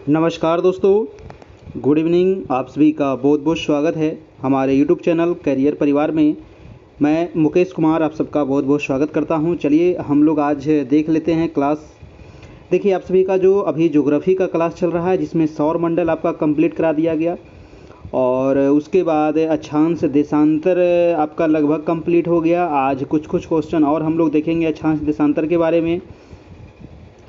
नमस्कार दोस्तों, good evening. आप सभी का बहुत बहुत स्वागत है हमारे यूट्यूब चैनल करियर परिवार में। मैं मुकेश कुमार आप सबका बहुत बहुत स्वागत करता हूं। चलिए हम लोग आज देख लेते हैं क्लास। देखिए आप सभी का जो अभी ज्योग्राफी का क्लास चल रहा है, जिसमें सौर मंडल आपका कंप्लीट करा दिया गया और उसके बाद अक्षांश देशांतर आपका लगभग कंप्लीट हो गया। आज कुछ क्वेश्चन और हम लोग देखेंगे अक्षांश देशांतर के बारे में,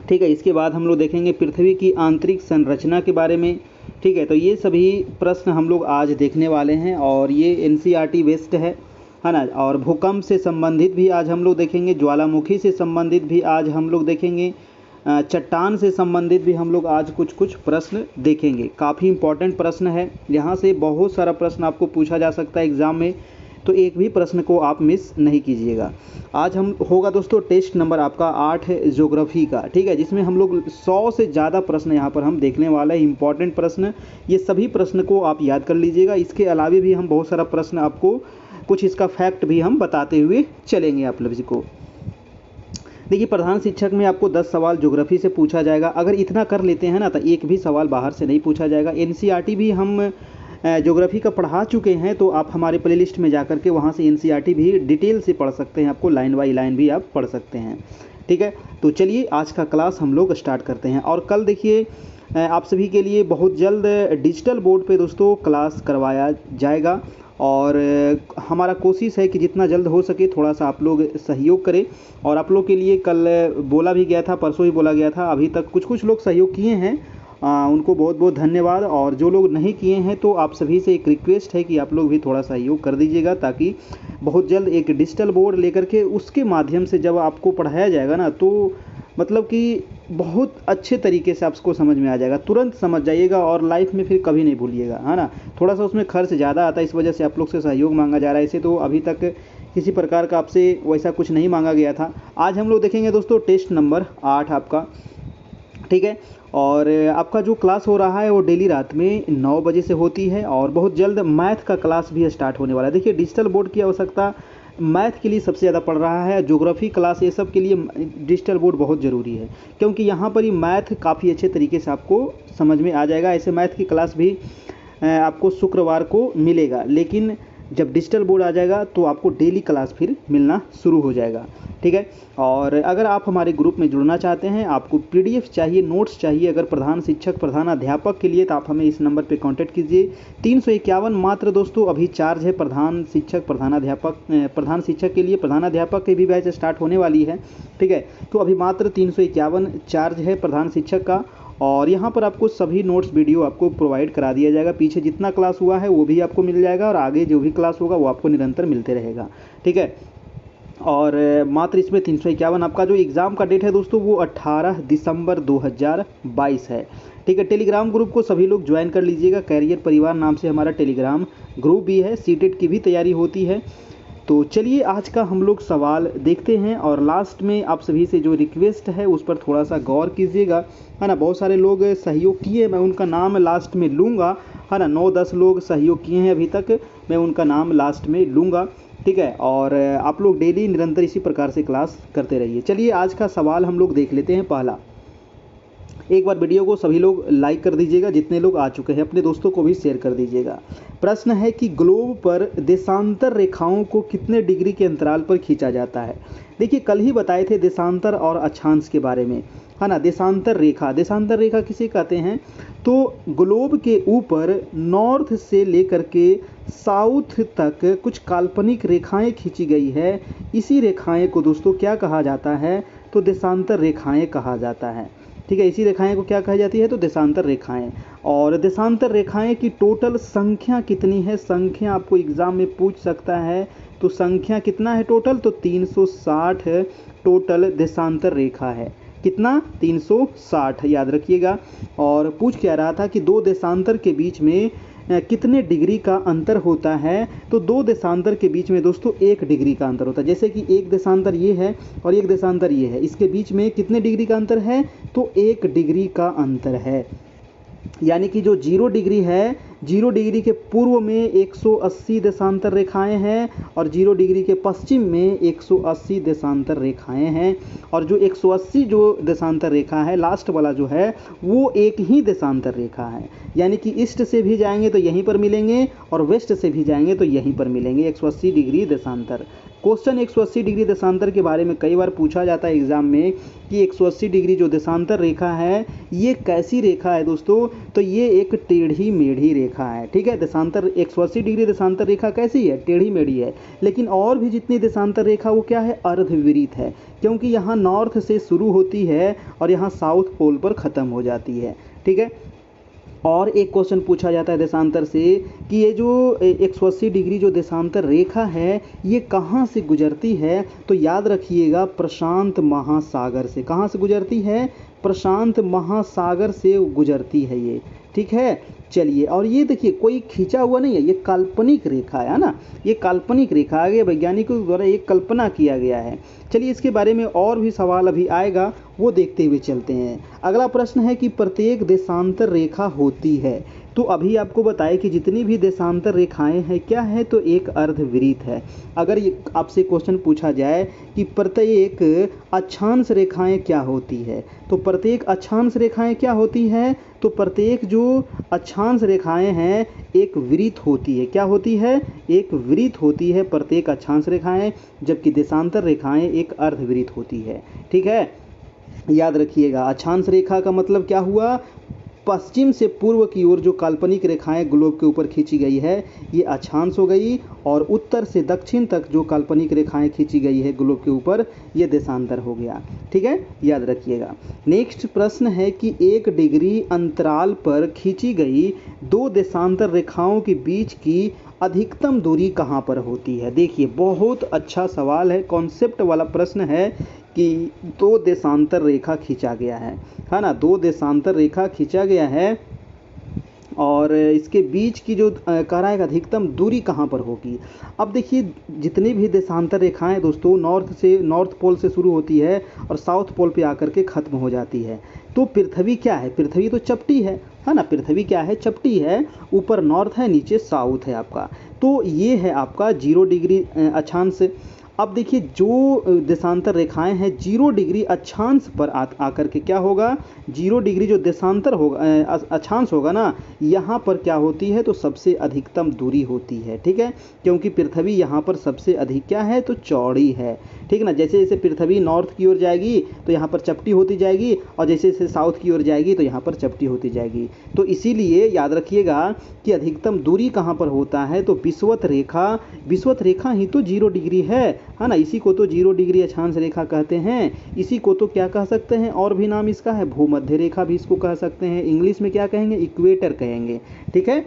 ठीक है। इसके बाद हम लोग देखेंगे पृथ्वी की आंतरिक संरचना के बारे में, ठीक है। तो ये सभी प्रश्न हम लोग आज देखने वाले हैं और ये एनसीईआरटी बेस्ड है ना। और भूकंप से संबंधित भी आज हम लोग देखेंगे, ज्वालामुखी से संबंधित भी आज हम लोग देखेंगे, चट्टान से संबंधित भी हम लोग आज कुछ प्रश्न देखेंगे। काफ़ी इंपॉर्टेंट प्रश्न है, यहाँ से बहुत सारा प्रश्न आपको पूछा जा सकता है एग्ज़ाम में, तो एक भी प्रश्न को आप मिस नहीं कीजिएगा। आज हम होगा दोस्तों टेस्ट नंबर आपका 8 है ज्योग्राफी का, ठीक है, जिसमें हम लोग 100 से ज़्यादा प्रश्न यहाँ पर हम देखने वाले हैं, इंपॉर्टेंट प्रश्न। ये सभी प्रश्न को आप याद कर लीजिएगा। इसके अलावा भी हम बहुत सारा प्रश्न आपको कुछ इसका फैक्ट भी हम बताते हुए चलेंगे आप लोग को। देखिए प्रधान शिक्षक में आपको 10 सवाल ज्योग्राफी से पूछा जाएगा। अगर इतना कर लेते हैं ना तो एक भी सवाल बाहर से नहीं पूछा जाएगा। एनसीईआरटी भी हम ज्योग्राफी का पढ़ा चुके हैं, तो आप हमारे प्लेलिस्ट में जाकर के वहाँ से एनसीईआरटी भी डिटेल से पढ़ सकते हैं। आपको लाइन बाय लाइन भी आप पढ़ सकते हैं, ठीक है। तो चलिए आज का क्लास हम लोग स्टार्ट करते हैं। और कल देखिए आप सभी के लिए बहुत जल्द डिजिटल बोर्ड पे दोस्तों क्लास करवाया जाएगा और हमारा कोशिश है कि जितना जल्द हो सके थोड़ा सा आप लोग सहयोग करें। और आप लोग के लिए कल बोला भी गया था, परसों ही बोला गया था, अभी तक कुछ लोग सहयोग किए हैं, उनको बहुत बहुत धन्यवाद। और जो लोग नहीं किए हैं तो आप सभी से एक रिक्वेस्ट है कि आप लोग भी थोड़ा सहयोग कर दीजिएगा, ताकि बहुत जल्द एक डिजिटल बोर्ड लेकर के उसके माध्यम से जब आपको पढ़ाया जाएगा ना, तो मतलब कि बहुत अच्छे तरीके से आपको समझ में आ जाएगा, तुरंत समझ जाइएगा और लाइफ में फिर कभी नहीं भूलिएगा, है ना। थोड़ा सा उसमें खर्च ज़्यादा आता है, इस वजह से आप लोग से सहयोग मांगा जा रहा है। इसे तो अभी तक किसी प्रकार का आपसे वैसा कुछ नहीं मांगा गया था। आज हम लोग देखेंगे दोस्तों टेस्ट नंबर 8 आपका, ठीक है। और आपका जो क्लास हो रहा है वो डेली रात में 9 बजे से होती है और बहुत जल्द मैथ का क्लास भी स्टार्ट होने वाला है। देखिए डिजिटल बोर्ड की आवश्यकता मैथ के लिए सबसे ज़्यादा पड़ रहा है, ज्योग्राफी क्लास ये सब के लिए डिजिटल बोर्ड बहुत ज़रूरी है, क्योंकि यहाँ पर ही मैथ काफ़ी अच्छे तरीके से आपको समझ में आ जाएगा। ऐसे मैथ की क्लास भी आपको शुक्रवार को मिलेगा, लेकिन जब डिजिटल बोर्ड आ जाएगा तो आपको डेली क्लास फिर मिलना शुरू हो जाएगा, ठीक है। और अगर आप हमारे ग्रुप में जुड़ना चाहते हैं, आपको पीडीएफ चाहिए, नोट्स चाहिए अगर प्रधान शिक्षक प्रधानाध्यापक के लिए, तो आप हमें इस नंबर पे कांटेक्ट कीजिए। 351 मात्र दोस्तों अभी चार्ज है प्रधान शिक्षक प्रधान शिक्षक के लिए। प्रधानाध्यापक की भी बैच स्टार्ट होने वाली है, ठीक है। तो अभी मात्र 351 चार्ज है प्रधान शिक्षक का। और यहाँ पर आपको सभी नोट्स वीडियो आपको प्रोवाइड करा दिया जाएगा। पीछे जितना क्लास हुआ है वो भी आपको मिल जाएगा और आगे जो भी क्लास होगा वो आपको निरंतर मिलते रहेगा, ठीक है। और मात्र इसमें 351 आपका जो एग्ज़ाम का डेट है दोस्तों वो 18 दिसंबर 2022 है, ठीक है। टेलीग्राम ग्रुप को सभी लोग ज्वाइन कर लीजिएगा। कैरियर परिवार नाम से हमारा टेलीग्राम ग्रुप भी है, सीटेट की भी तैयारी होती है। तो चलिए आज का हम लोग सवाल देखते हैं और लास्ट में आप सभी से जो रिक्वेस्ट है उस पर थोड़ा सा गौर कीजिएगा, है ना। बहुत सारे लोग सहयोग किए, मैं उनका नाम लास्ट में लूँगा, है ना। 9-10 लोग सहयोग किए हैं अभी तक, मैं उनका नाम लास्ट में लूँगा, ठीक है। और आप लोग डेली निरंतर इसी प्रकार से क्लास करते रहिए। चलिए आज का सवाल हम लोग देख लेते हैं। पहला, एक बार वीडियो को सभी लोग लाइक कर दीजिएगा, जितने लोग आ चुके हैं अपने दोस्तों को भी शेयर कर दीजिएगा। प्रश्न है कि ग्लोब पर देशांतर रेखाओं को कितने डिग्री के अंतराल पर खींचा जाता है। देखिए कल ही बताए थे देशांतर और अक्षांश के बारे में, है ना। देशांतर रेखा किसे कहते हैं, तो ग्लोब के ऊपर नॉर्थ से लेकर के साउथ तक कुछ काल्पनिक रेखाएं खींची गई है। इसी रेखाएं को दोस्तों क्या कहा जाता है, तो देशांतर रेखाएं कहा जाता है, ठीक है। इसी रेखाएं को क्या कही जाती है, तो देशांतर रेखाएं। और देशांतर रेखाएं की टोटल संख्या कितनी है, संख्या आपको एग्जाम में पूछ सकता है, तो संख्या कितना है टोटल, तो 360 टोटल देशांतर रेखा है। कितना, 360 याद रखिएगा। और पूछ क्या रहा था कि दो देशांतर के बीच में कितने डिग्री का अंतर होता है, तो दो देशांतर के बीच में दोस्तों 1 डिग्री का अंतर होता है। जैसे कि एक देशांतर ये है और एक देशांतर ये है, इसके बीच में कितने डिग्री का अंतर है, तो 1 डिग्री का अंतर है। यानी कि जो 0 डिग्री है, 0 डिग्री के पूर्व में 180 देशांतर रेखाएं हैं और 0 डिग्री के पश्चिम में 180 देशांतर रेखाएं हैं। और जो 180 जो देशांतर रेखा है लास्ट वाला जो है वो एक ही देशांतर रेखा है, यानी कि ईस्ट से भी जाएंगे तो यहीं पर मिलेंगे और वेस्ट से भी जाएंगे तो यहीं पर मिलेंगे 180 डिग्री देशांतर। क्वेश्चन 180 डिग्री देशांतर के बारे में कई बार पूछा जाता है एग्जाम में कि 180 डिग्री जो देशांतर रेखा है ये कैसी रेखा है दोस्तों, तो ये एक टेढ़ी मेढ़ी रेखा है। ठीक है, देशांतर 180 डिग्री देशांतर रेखा कैसी है, टेढ़ी मेढ़ी है। लेकिन और भी जितनी देशांतर रेखा वो क्या है, अर्धविरीत है, क्योंकि यहाँ नॉर्थ से शुरू होती है और यहाँ साउथ पोल पर ख़त्म हो जाती है। ठीक है, और एक क्वेश्चन पूछा जाता है देशांतर से कि ये जो 180 डिग्री जो देशांतर रेखा है ये कहाँ से गुजरती है, तो याद रखिएगा प्रशांत महासागर से। कहाँ से गुजरती है, प्रशांत महासागर से गुजरती है ये। ठीक है, चलिए, और ये देखिए कोई खींचा हुआ नहीं है, ये काल्पनिक रेखा है ना, ये काल्पनिक रेखा है, वैज्ञानिकों द्वारा ये कल्पना किया गया है। चलिए इसके बारे में और भी सवाल अभी आएगा, वो देखते हुए चलते हैं। अगला प्रश्न है कि प्रत्येक देशांतर रेखा होती है, तो अभी आपको बताएं कि जितनी भी देशांतर रेखाएं हैं क्या है, तो एक अर्धवृत्त है। अगर ये आपसे क्वेश्चन पूछा जाए कि प्रत्येक अक्षांश रेखाएं क्या होती है, तो प्रत्येक अक्षांश रेखाएं क्या होती है, तो प्रत्येक जो अक्षांश रेखाएं हैं एक वृत्त होती है। क्या होती है, एक वृत्त होती है प्रत्येक अक्षांश रेखाएं, जबकि देशांतर रेखाएं एक अर्धवृत्त होती है। ठीक है, याद रखिएगा अक्षांश रेखा का मतलब क्या हुआ, पश्चिम से पूर्व की ओर जो काल्पनिक रेखाएं ग्लोब के ऊपर खींची गई है ये अक्षांश हो गई, और उत्तर से दक्षिण तक जो काल्पनिक रेखाएं खींची गई है ग्लोब के ऊपर ये देशांतर हो गया। ठीक है, याद रखिएगा। नेक्स्ट प्रश्न है कि 1 डिग्री अंतराल पर खींची गई 2 देशांतर रेखाओं के बीच की अधिकतम दूरी कहाँ पर होती है। देखिए बहुत अच्छा सवाल है, कॉन्सेप्ट वाला प्रश्न है कि 2 देशांतर रेखा खींचा गया है ना, 2 देशांतर रेखा खींचा गया है और इसके बीच की जो कह रहा है अधिकतम दूरी कहाँ पर होगी। अब देखिए जितनी भी देशांतर रेखाएं दोस्तों नॉर्थ पोल से शुरू होती है और साउथ पोल पे आकर के ख़त्म हो जाती है। तो पृथ्वी क्या है, पृथ्वी तो चपटी है ना, पृथ्वी क्या है, चपटी है, ऊपर नॉर्थ है नीचे साउथ है आपका। तो ये है आपका 0 डिग्री अक्षांश। अब देखिए जो देशांतर रेखाएं हैं 0 डिग्री अक्षांश पर आकर के क्या होगा, 0 डिग्री जो देशांतर होगा अक्षांश होगा ना, यहाँ पर क्या होती है, तो सबसे अधिकतम दूरी होती है। ठीक है, क्योंकि पृथ्वी यहाँ पर सबसे अधिक क्या है, तो चौड़ी है। ठीक ना, जैसे जैसे पृथ्वी नॉर्थ की ओर जाएगी तो यहाँ पर चपटी होती जाएगी, और जैसे जैसे साउथ की ओर जाएगी तो यहाँ पर चपटी होती जाएगी। तो इसीलिए याद रखिएगा कि अधिकतम दूरी कहाँ पर होता है, तो विषुवत रेखा ही तो 0 डिग्री है ना, इसी को तो 0 डिग्री अक्षांश रेखा कहते हैं। इसी को तो क्या कह सकते हैं, और भी नाम इसका है, भूमध्य रेखा भी इसको कह सकते हैं, इंग्लिश में क्या कहेंगे, इक्वेटर कहेंगे। ठीक है,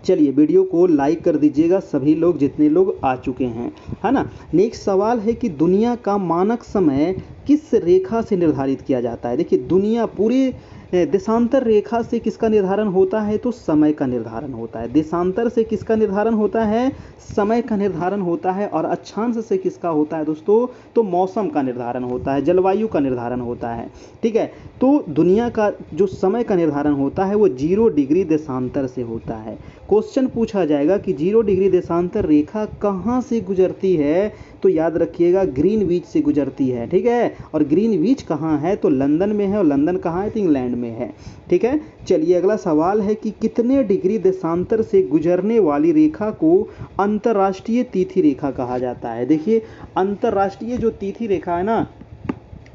चलिए वीडियो को लाइक कर दीजिएगा सभी लोग जितने लोग आ चुके हैं, है ना। नेक्स्ट सवाल है कि दुनिया का मानक समय किस रेखा से निर्धारित किया जाता है। देखिए दुनिया पूरी देशांतर रेखा से किसका निर्धारण होता है, तो समय का निर्धारण होता है। देशांतर से किसका निर्धारण होता है, समय का निर्धारण होता है। और अक्षांश से किसका होता है दोस्तों, तो मौसम का निर्धारण होता है, जलवायु का निर्धारण होता है। ठीक है, तो दुनिया का जो समय का निर्धारण होता है वो 0 डिग्री देशांतर से होता है। क्वेश्चन पूछा जाएगा कि 0 डिग्री देशांतर रेखा कहाँ से गुजरती है, तो याद रखिएगा ग्रीनविच से गुजरती है। ठीक है, और ग्रीनविच कहाँ है, तो लंदन में है, और लंदन कहाँ है, तो इंग्लैंड में है। ठीक है, चलिए अगला सवाल है कि कितने डिग्री देशांतर से गुजरने वाली रेखा को अंतर्राष्ट्रीय तिथि रेखा कहा जाता है। देखिए अंतर्राष्ट्रीय जो तिथि रेखा है ना,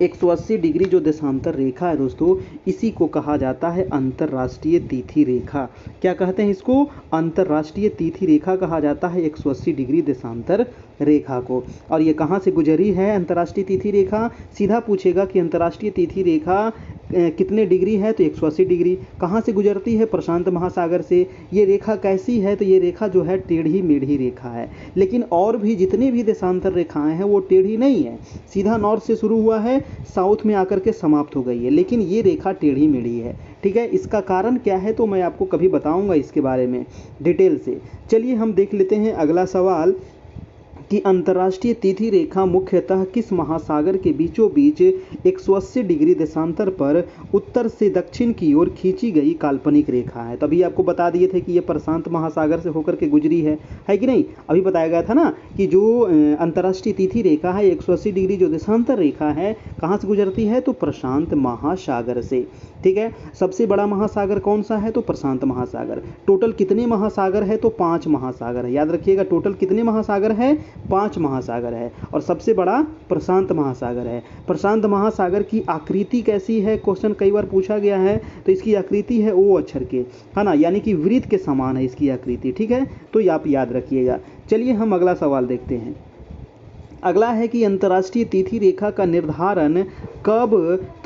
180 डिग्री जो देशांतर रेखा है दोस्तों, इसी को कहा जाता है अंतर्राष्ट्रीय तिथि रेखा। क्या कहते हैं इसको, अंतर्राष्ट्रीय तिथि रेखा कहा जाता है 180 डिग्री देशांतर रेखा को। और ये कहाँ से गुजरी है अंतर्राष्ट्रीय तिथि रेखा, सीधा पूछेगा कि अंतर्राष्ट्रीय तिथि रेखा कितने डिग्री है, तो 180 डिग्री। कहाँ से गुजरती है, प्रशांत महासागर से। ये रेखा कैसी है, तो ये रेखा जो है टेढ़ी मेढ़ी रेखा है। लेकिन और भी जितनी भी देशांतर रेखाएं हैं वो टेढ़ी नहीं है, सीधा नॉर्थ से शुरू हुआ है, साउथ में आकर के समाप्त हो गई है, लेकिन ये रेखा टेढ़ी मेढ़ी है। ठीक है, इसका कारण क्या है तो मैं आपको कभी बताऊंगा इसके बारे में डिटेल से। चलिए हम देख लेते हैं अगला सवाल कि अंतर्राष्ट्रीय तिथि रेखा मुख्यतः किस महासागर के बीचों बीच 180 डिग्री देशांतर पर उत्तर से दक्षिण की ओर खींची गई काल्पनिक रेखा है। तभी आपको बता दिए थे कि ये प्रशांत महासागर से होकर के गुजरी है कि नहीं। अभी बताया गया था ना कि जो अंतर्राष्ट्रीय तिथि रेखा है 180 डिग्री जो देशांतर रेखा है कहाँ से गुजरती है, तो प्रशांत महासागर से। ठीक है, सबसे बड़ा महासागर कौन सा है, तो प्रशांत महासागर। टोटल कितने महासागर है, तो 5 महासागर है। याद रखिएगा, टोटल कितने महासागर है, 5 महासागर है, और सबसे बड़ा प्रशांत महासागर है। प्रशांत महासागर की आकृति कैसी है, क्वेश्चन कई बार पूछा गया है। तो इसकी आकृति है ओ अक्षर के, है ना, यानी कि वृत्त के समान है इसकी आकृति। ठीक है, तो आप याद रखिएगा। चलिए हम अगला सवाल देखते हैं। अगला है कि अंतर्राष्ट्रीय तिथि रेखा का निर्धारण कब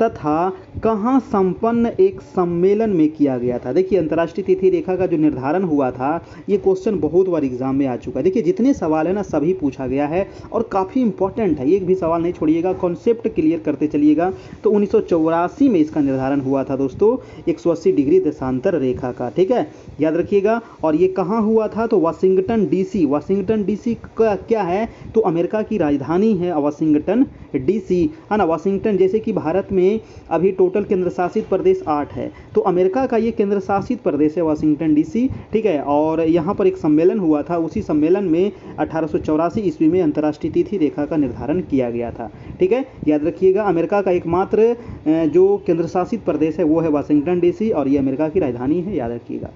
तथा कहाँ संपन्न एक सम्मेलन में किया गया था। देखिए, अंतर्राष्ट्रीय तिथि रेखा का जो निर्धारण हुआ था, ये क्वेश्चन बहुत बार एग्जाम में आ चुका है। देखिए, जितने सवाल है ना सभी पूछा गया है और काफ़ी इंपॉर्टेंट है, एक भी सवाल नहीं छोड़िएगा, कॉन्सेप्ट क्लियर करते चलिएगा। तो 1984 में इसका निर्धारण हुआ था दोस्तों, 180 डिग्री देशांतर रेखा का। ठीक है, याद रखिएगा। और ये कहाँ हुआ था, तो वाशिंगटन डीसी। वाशिंगटन डीसी का क्या है, तो अमेरिका की राजधानी है वाशिंगटन डीसी, है ना। वाशिंगटन, जैसे कि भारत में अभी टोटल केंद्र शासित प्रदेश 8 है, तो अमेरिका का ये केंद्र शासित प्रदेश है वाशिंगटन डीसी। ठीक है, और यहाँ पर एक सम्मेलन हुआ था, उसी सम्मेलन में 1884 ईस्वी में अंतर्राष्ट्रीय तिथि रेखा का निर्धारण किया गया था। ठीक है, याद रखिएगा। अमेरिका का एकमात्र जो केंद्र शासित प्रदेश है वो है वाशिंगटन डीसी, और ये अमेरिका की राजधानी है, याद रखिएगा।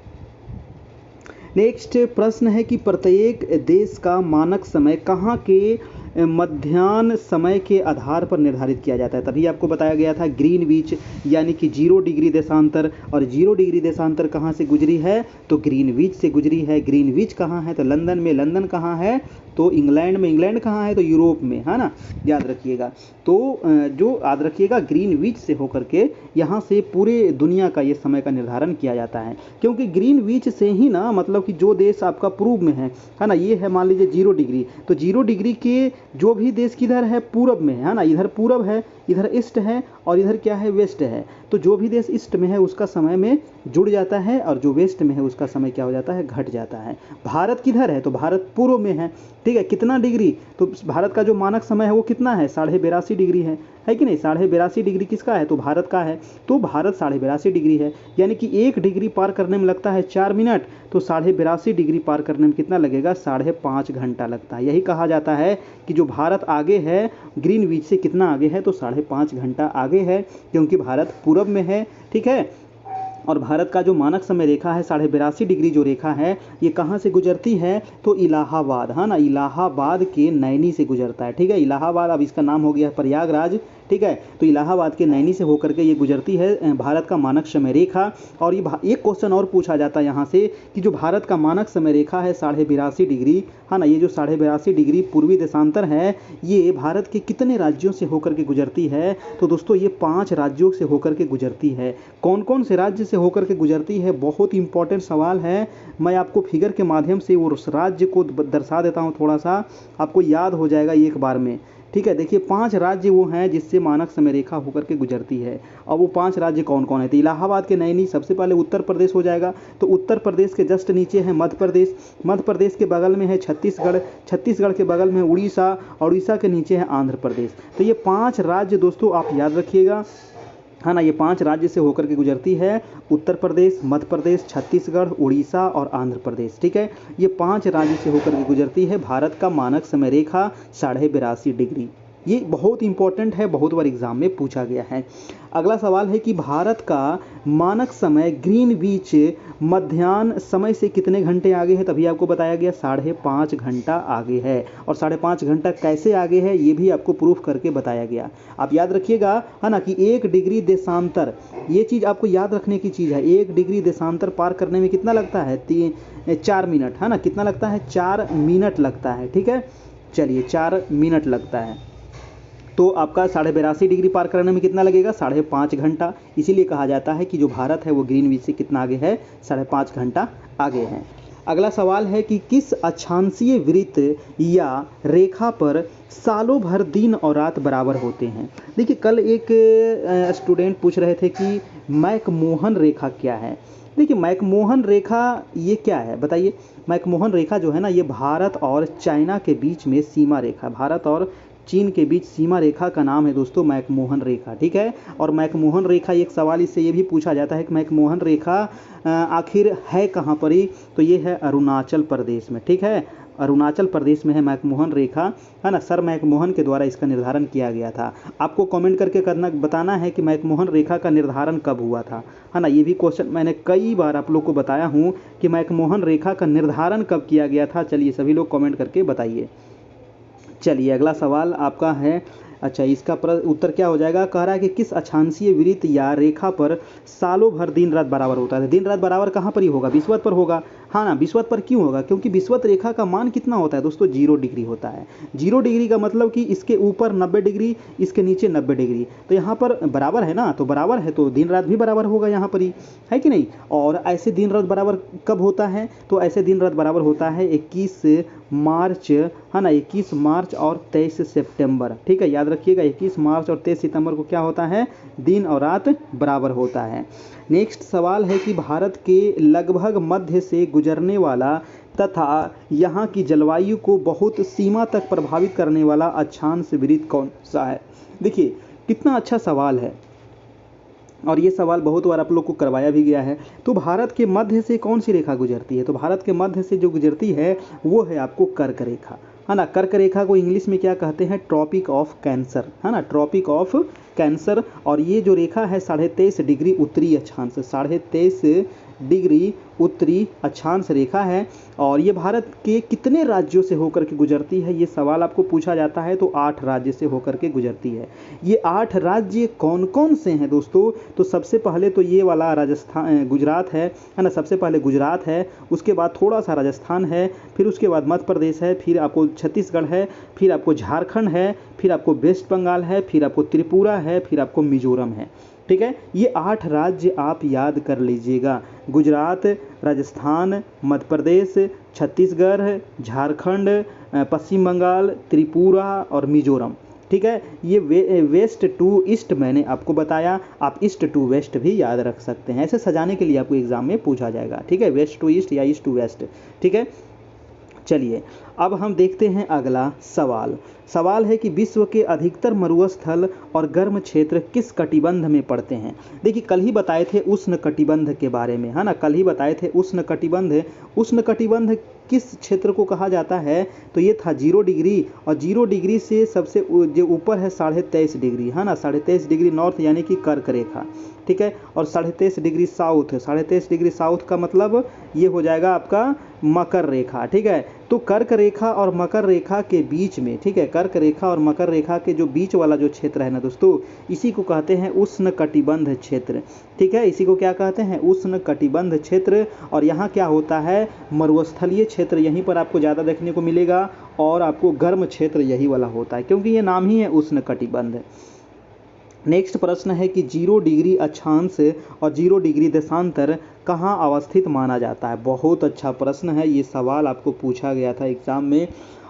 नेक्स्ट प्रश्न है कि प्रत्येक देश का मानक समय कहाँ के मध्याह्न समय के आधार पर निर्धारित किया जाता है। तभी आपको बताया गया था ग्रीनविच, यानी कि 0 डिग्री देशांतर। और 0 डिग्री देशांतर कहाँ से गुजरी है, तो ग्रीनविच से गुजरी है। ग्रीनविच कहाँ है, तो लंदन में। लंदन कहाँ है, तो इंग्लैंड में। इंग्लैंड कहाँ है, तो यूरोप में, है ना, याद रखिएगा। तो जो याद रखिएगा, ग्रीनविच से होकर के यहाँ से पूरे दुनिया का ये समय का निर्धारण किया जाता है, क्योंकि ग्रीनविच से ही ना, मतलब कि जो देश आपका पूर्व में है ना, ये है मान लीजिए 0 डिग्री, तो 0 डिग्री के जो भी देश किधर है, पूरब में है ना। इधर पूरब है, इधर ईस्ट है, और इधर क्या है, वेस्ट है। तो जो भी देश ईस्ट में है उसका समय में जुड़ जाता है, और जो वेस्ट में है उसका समय क्या हो जाता है, घट जाता है। भारत किधर है, तो भारत पूर्व में है। ठीक है, कितना डिग्री, तो भारत का जो मानक समय है वो कितना है, 82.5 डिग्री है कि नहीं। 82.5 डिग्री किसका है, तो भारत का है। तो भारत 82.5 डिग्री है, यानी कि 1 डिग्री पार करने में लगता है 4 मिनट, तो 82.5 डिग्री पार करने में कितना लगेगा, 5.5 घंटा लगता है। यही कहा जाता है कि जो भारत आगे है ग्रीनविच से, कितना आगे है, तो 5.5 घंटा आगे है, क्योंकि भारत पूरब में है। ठीक है, और भारत का जो मानक समय रेखा है 82.5 डिग्री जो रेखा है, ये कहाँ से गुजरती है, तो इलाहाबाद, है ना, इलाहाबाद के नैनी से गुजरता है। ठीक है, इलाहाबाद, अब इसका नाम हो गया प्रयागराज। ठीक है, तो इलाहाबाद के नैनी से होकर के ये गुजरती है भारत का मानक समय रेखा। और ये एक क्वेश्चन और पूछा जाता है यहाँ से कि जो भारत का मानक समय रेखा है 82.5 डिग्री, है ना, ये जो 82.5 डिग्री पूर्वी देशांतर है, ये भारत के कितने राज्यों से होकर के गुजरती है, तो दोस्तों ये 5 राज्यों से होकर के गुजरती है। कौन कौन से राज्य से होकर के गुजरती है, बहुत इंपॉर्टेंट सवाल है। मैं आपको फिगर के माध्यम से उस राज्य को दर्शा देता हूँ, थोड़ा सा आपको याद हो जाएगा एक बार में। ठीक है, देखिए 5 राज्य वो हैं जिससे मानक समय रेखा होकर के गुजरती है। अब वो 5 राज्य कौन कौन है, तो इलाहाबाद के नैनी, सबसे पहले उत्तर प्रदेश हो जाएगा। तो उत्तर प्रदेश के जस्ट नीचे है मध्य प्रदेश, मध्य प्रदेश के बगल में है छत्तीसगढ़, छत्तीसगढ़ के बगल में उड़ीसा, और उड़ीसा के नीचे है आंध्र प्रदेश। तो ये 5 राज्य दोस्तों आप याद रखिएगा, है ना, ये 5 राज्य से होकर के गुजरती है, उत्तर प्रदेश, मध्य प्रदेश, छत्तीसगढ़, उड़ीसा और आंध्र प्रदेश। ठीक है, ये 5 राज्य से होकर के गुजरती है भारत का मानक समय रेखा 82.5 डिग्री। ये बहुत इंपॉर्टेंट है, बहुत बार एग्जाम में पूछा गया है। अगला सवाल है कि भारत का मानक समय ग्रीनविच मध्याह्न समय से कितने घंटे आगे है। तभी आपको बताया गया 5.5 घंटा आगे है, और 5.5 घंटा कैसे आगे है ये भी आपको प्रूफ करके बताया गया। आप याद रखिएगा, है ना, कि 1 डिग्री देशांतर, ये चीज़ आपको याद रखने की चीज़ है। 1 डिग्री देशांतर पार करने में कितना लगता है, 4 मिनट, है ना, कितना लगता है, 4 मिनट लगता है। ठीक है, चलिए 4 मिनट लगता है। तो आपका 82.5 डिग्री पार करने में कितना लगेगा, 5.5 घंटा। इसीलिए कहा जाता है कि जो भारत है वो ग्रीनविच से कितना आगे है, 5.5 घंटा आगे है। अगला सवाल है कि किस अक्षांशीय वृत्त या रेखा पर सालों भर दिन और रात बराबर होते हैं। देखिए, कल एक स्टूडेंट पूछ रहे थे कि मैकमोहन रेखा क्या है। देखिए मैकमोहन रेखा ये क्या है बताइए। मैकमोहन रेखा जो है ना, ये भारत और चाइना के बीच में सीमा रेखा, भारत और चीन के बीच सीमा रेखा का नाम है दोस्तों मैकमोहन रेखा, ठीक है। और मैकमोहन रेखा, एक सवाल इससे ये भी पूछा जाता है कि मैकमोहन रेखा आखिर है कहाँ पर ही, तो ये है अरुणाचल प्रदेश में, ठीक है। अरुणाचल प्रदेश में है मैकमोहन रेखा, है ना। सर मैकमोहन के द्वारा इसका निर्धारण किया गया था। आपको कमेंट करके बताना है कि मैकमोहन रेखा का निर्धारण कब हुआ था, है ना। ये भी क्वेश्चन मैंने कई बार आप लोग को बताया हूँ कि मैकमोहन रेखा का निर्धारण कब किया गया था। चलिए सभी लोग कमेंट करके बताइए। चलिए अगला सवाल आपका है, अच्छा इसका उत्तर क्या हो जाएगा। कह रहा है कि किस अक्षांशीय वृत्त या रेखा पर सालों भर दिन रात बराबर होता है। दिन रात बराबर कहाँ पर ही होगा, विषुवत पर होगा, हाँ ना। विषुवत पर क्यों होगा, क्योंकि विषुवत रेखा का मान कितना होता है दोस्तों, 0 डिग्री होता है। 0 डिग्री का मतलब कि इसके ऊपर 90 डिग्री, इसके नीचे 90 डिग्री, तो यहाँ पर बराबर है ना, तो बराबर है तो दिन रात भी बराबर होगा यहाँ पर ही, है कि नहीं। और ऐसे दिन रात बराबर कब होता है, तो ऐसे दिन रात बराबर होता है 21 मार्च, है ना, 21 मार्च और 23 सितंबर, ठीक है। याद रखिएगा 21 मार्च और 23 सितंबर को क्या होता है, दिन और रात बराबर होता है। नेक्स्ट सवाल है कि भारत के लगभग मध्य से गुजरने वाला तथा यहाँ की जलवायु को बहुत सीमा तक प्रभावित करने वाला अक्षांश वृत्त कौन सा है। देखिए कितना अच्छा सवाल है, और ये सवाल बहुत बार आप लोग को करवाया भी गया है। तो भारत के मध्य से कौन सी रेखा गुजरती है, तो भारत के मध्य से जो गुजरती है वो है आपको कर्क रेखा, है ना। कर्क रेखा को इंग्लिश में क्या कहते हैं, ट्रॉपिक ऑफ कैंसर, है ना, ट्रॉपिक ऑफ कैंसर। और ये जो रेखा है 23.5 डिग्री उत्तरी अक्षांश, 23.5 डिग्री उत्तरी अक्षांश रेखा है। और ये भारत के कितने राज्यों से होकर के गुजरती है, ये सवाल आपको पूछा जाता है, तो 8 राज्य से होकर के गुजरती है। ये 8 राज्य कौन कौन से हैं दोस्तों, तो सबसे पहले तो ये वाला राजस्थान गुजरात है ना, सबसे पहले गुजरात है, उसके बाद थोड़ा सा राजस्थान है, फिर उसके बाद मध्य प्रदेश है, फिर आपको छत्तीसगढ़ है, फिर आपको झारखंड है, फिर आपको वेस्ट बंगाल है, फिर आपको त्रिपुरा है, फिर आपको मिजोरम है, ठीक है। ये 8 राज्य आप याद कर लीजिएगा, गुजरात, राजस्थान, मध्य प्रदेश, छत्तीसगढ़, झारखंड, पश्चिम बंगाल, त्रिपुरा और मिजोरम, ठीक है। ये वेस्ट टू ईस्ट मैंने आपको बताया, आप ईस्ट टू वेस्ट भी याद रख सकते हैं, ऐसे सजाने के लिए आपको एग्जाम में पूछा जाएगा, ठीक है, वेस्ट टू ईस्ट या ईस्ट टू वेस्ट, ठीक है। चलिए अब हम देखते हैं अगला सवाल। सवाल है कि विश्व के अधिकतर मरुस्थल और गर्म क्षेत्र किस कटिबंध में पड़ते हैं। देखिए कल ही बताए थे उष्ण कटिबंध के बारे में, है ना, कल ही बताए थे उष्ण कटिबंध। उष्ण कटिबंध किस क्षेत्र को कहा जाता है, तो ये था 0 डिग्री, और 0 डिग्री से सबसे जो ऊपर है 23.5 डिग्री, है ना, 23.5 डिग्री नॉर्थ यानी कि कर्क रेखा, ठीक है। और 23.5 डिग्री साउथ, 23.5 डिग्री साउथ का मतलब ये हो जाएगा आपका मकर रेखा, ठीक है। तो कर्क रेखा और मकर रेखा के बीच में, ठीक है, कर्क रेखा और मकर रेखा के जो बीच वाला जो क्षेत्र है ना दोस्तों, इसी को कहते हैं उष्ण कटिबंध क्षेत्र, ठीक है। इसी को क्या कहते हैं, उष्ण कटिबंध क्षेत्र। और यहाँ क्या होता है, मरुस्थलीय क्षेत्र यहीं पर आपको ज़्यादा देखने को मिलेगा, और आपको गर्म क्षेत्र यही वाला होता है, क्योंकि ये नाम ही है उष्ण कटिबंध। नेक्स्ट प्रश्न है कि 0 डिग्री अक्षांश और 0 डिग्री देशांतर कहाँ अवस्थित माना जाता है। बहुत अच्छा प्रश्न है, ये सवाल आपको पूछा गया था एग्जाम में,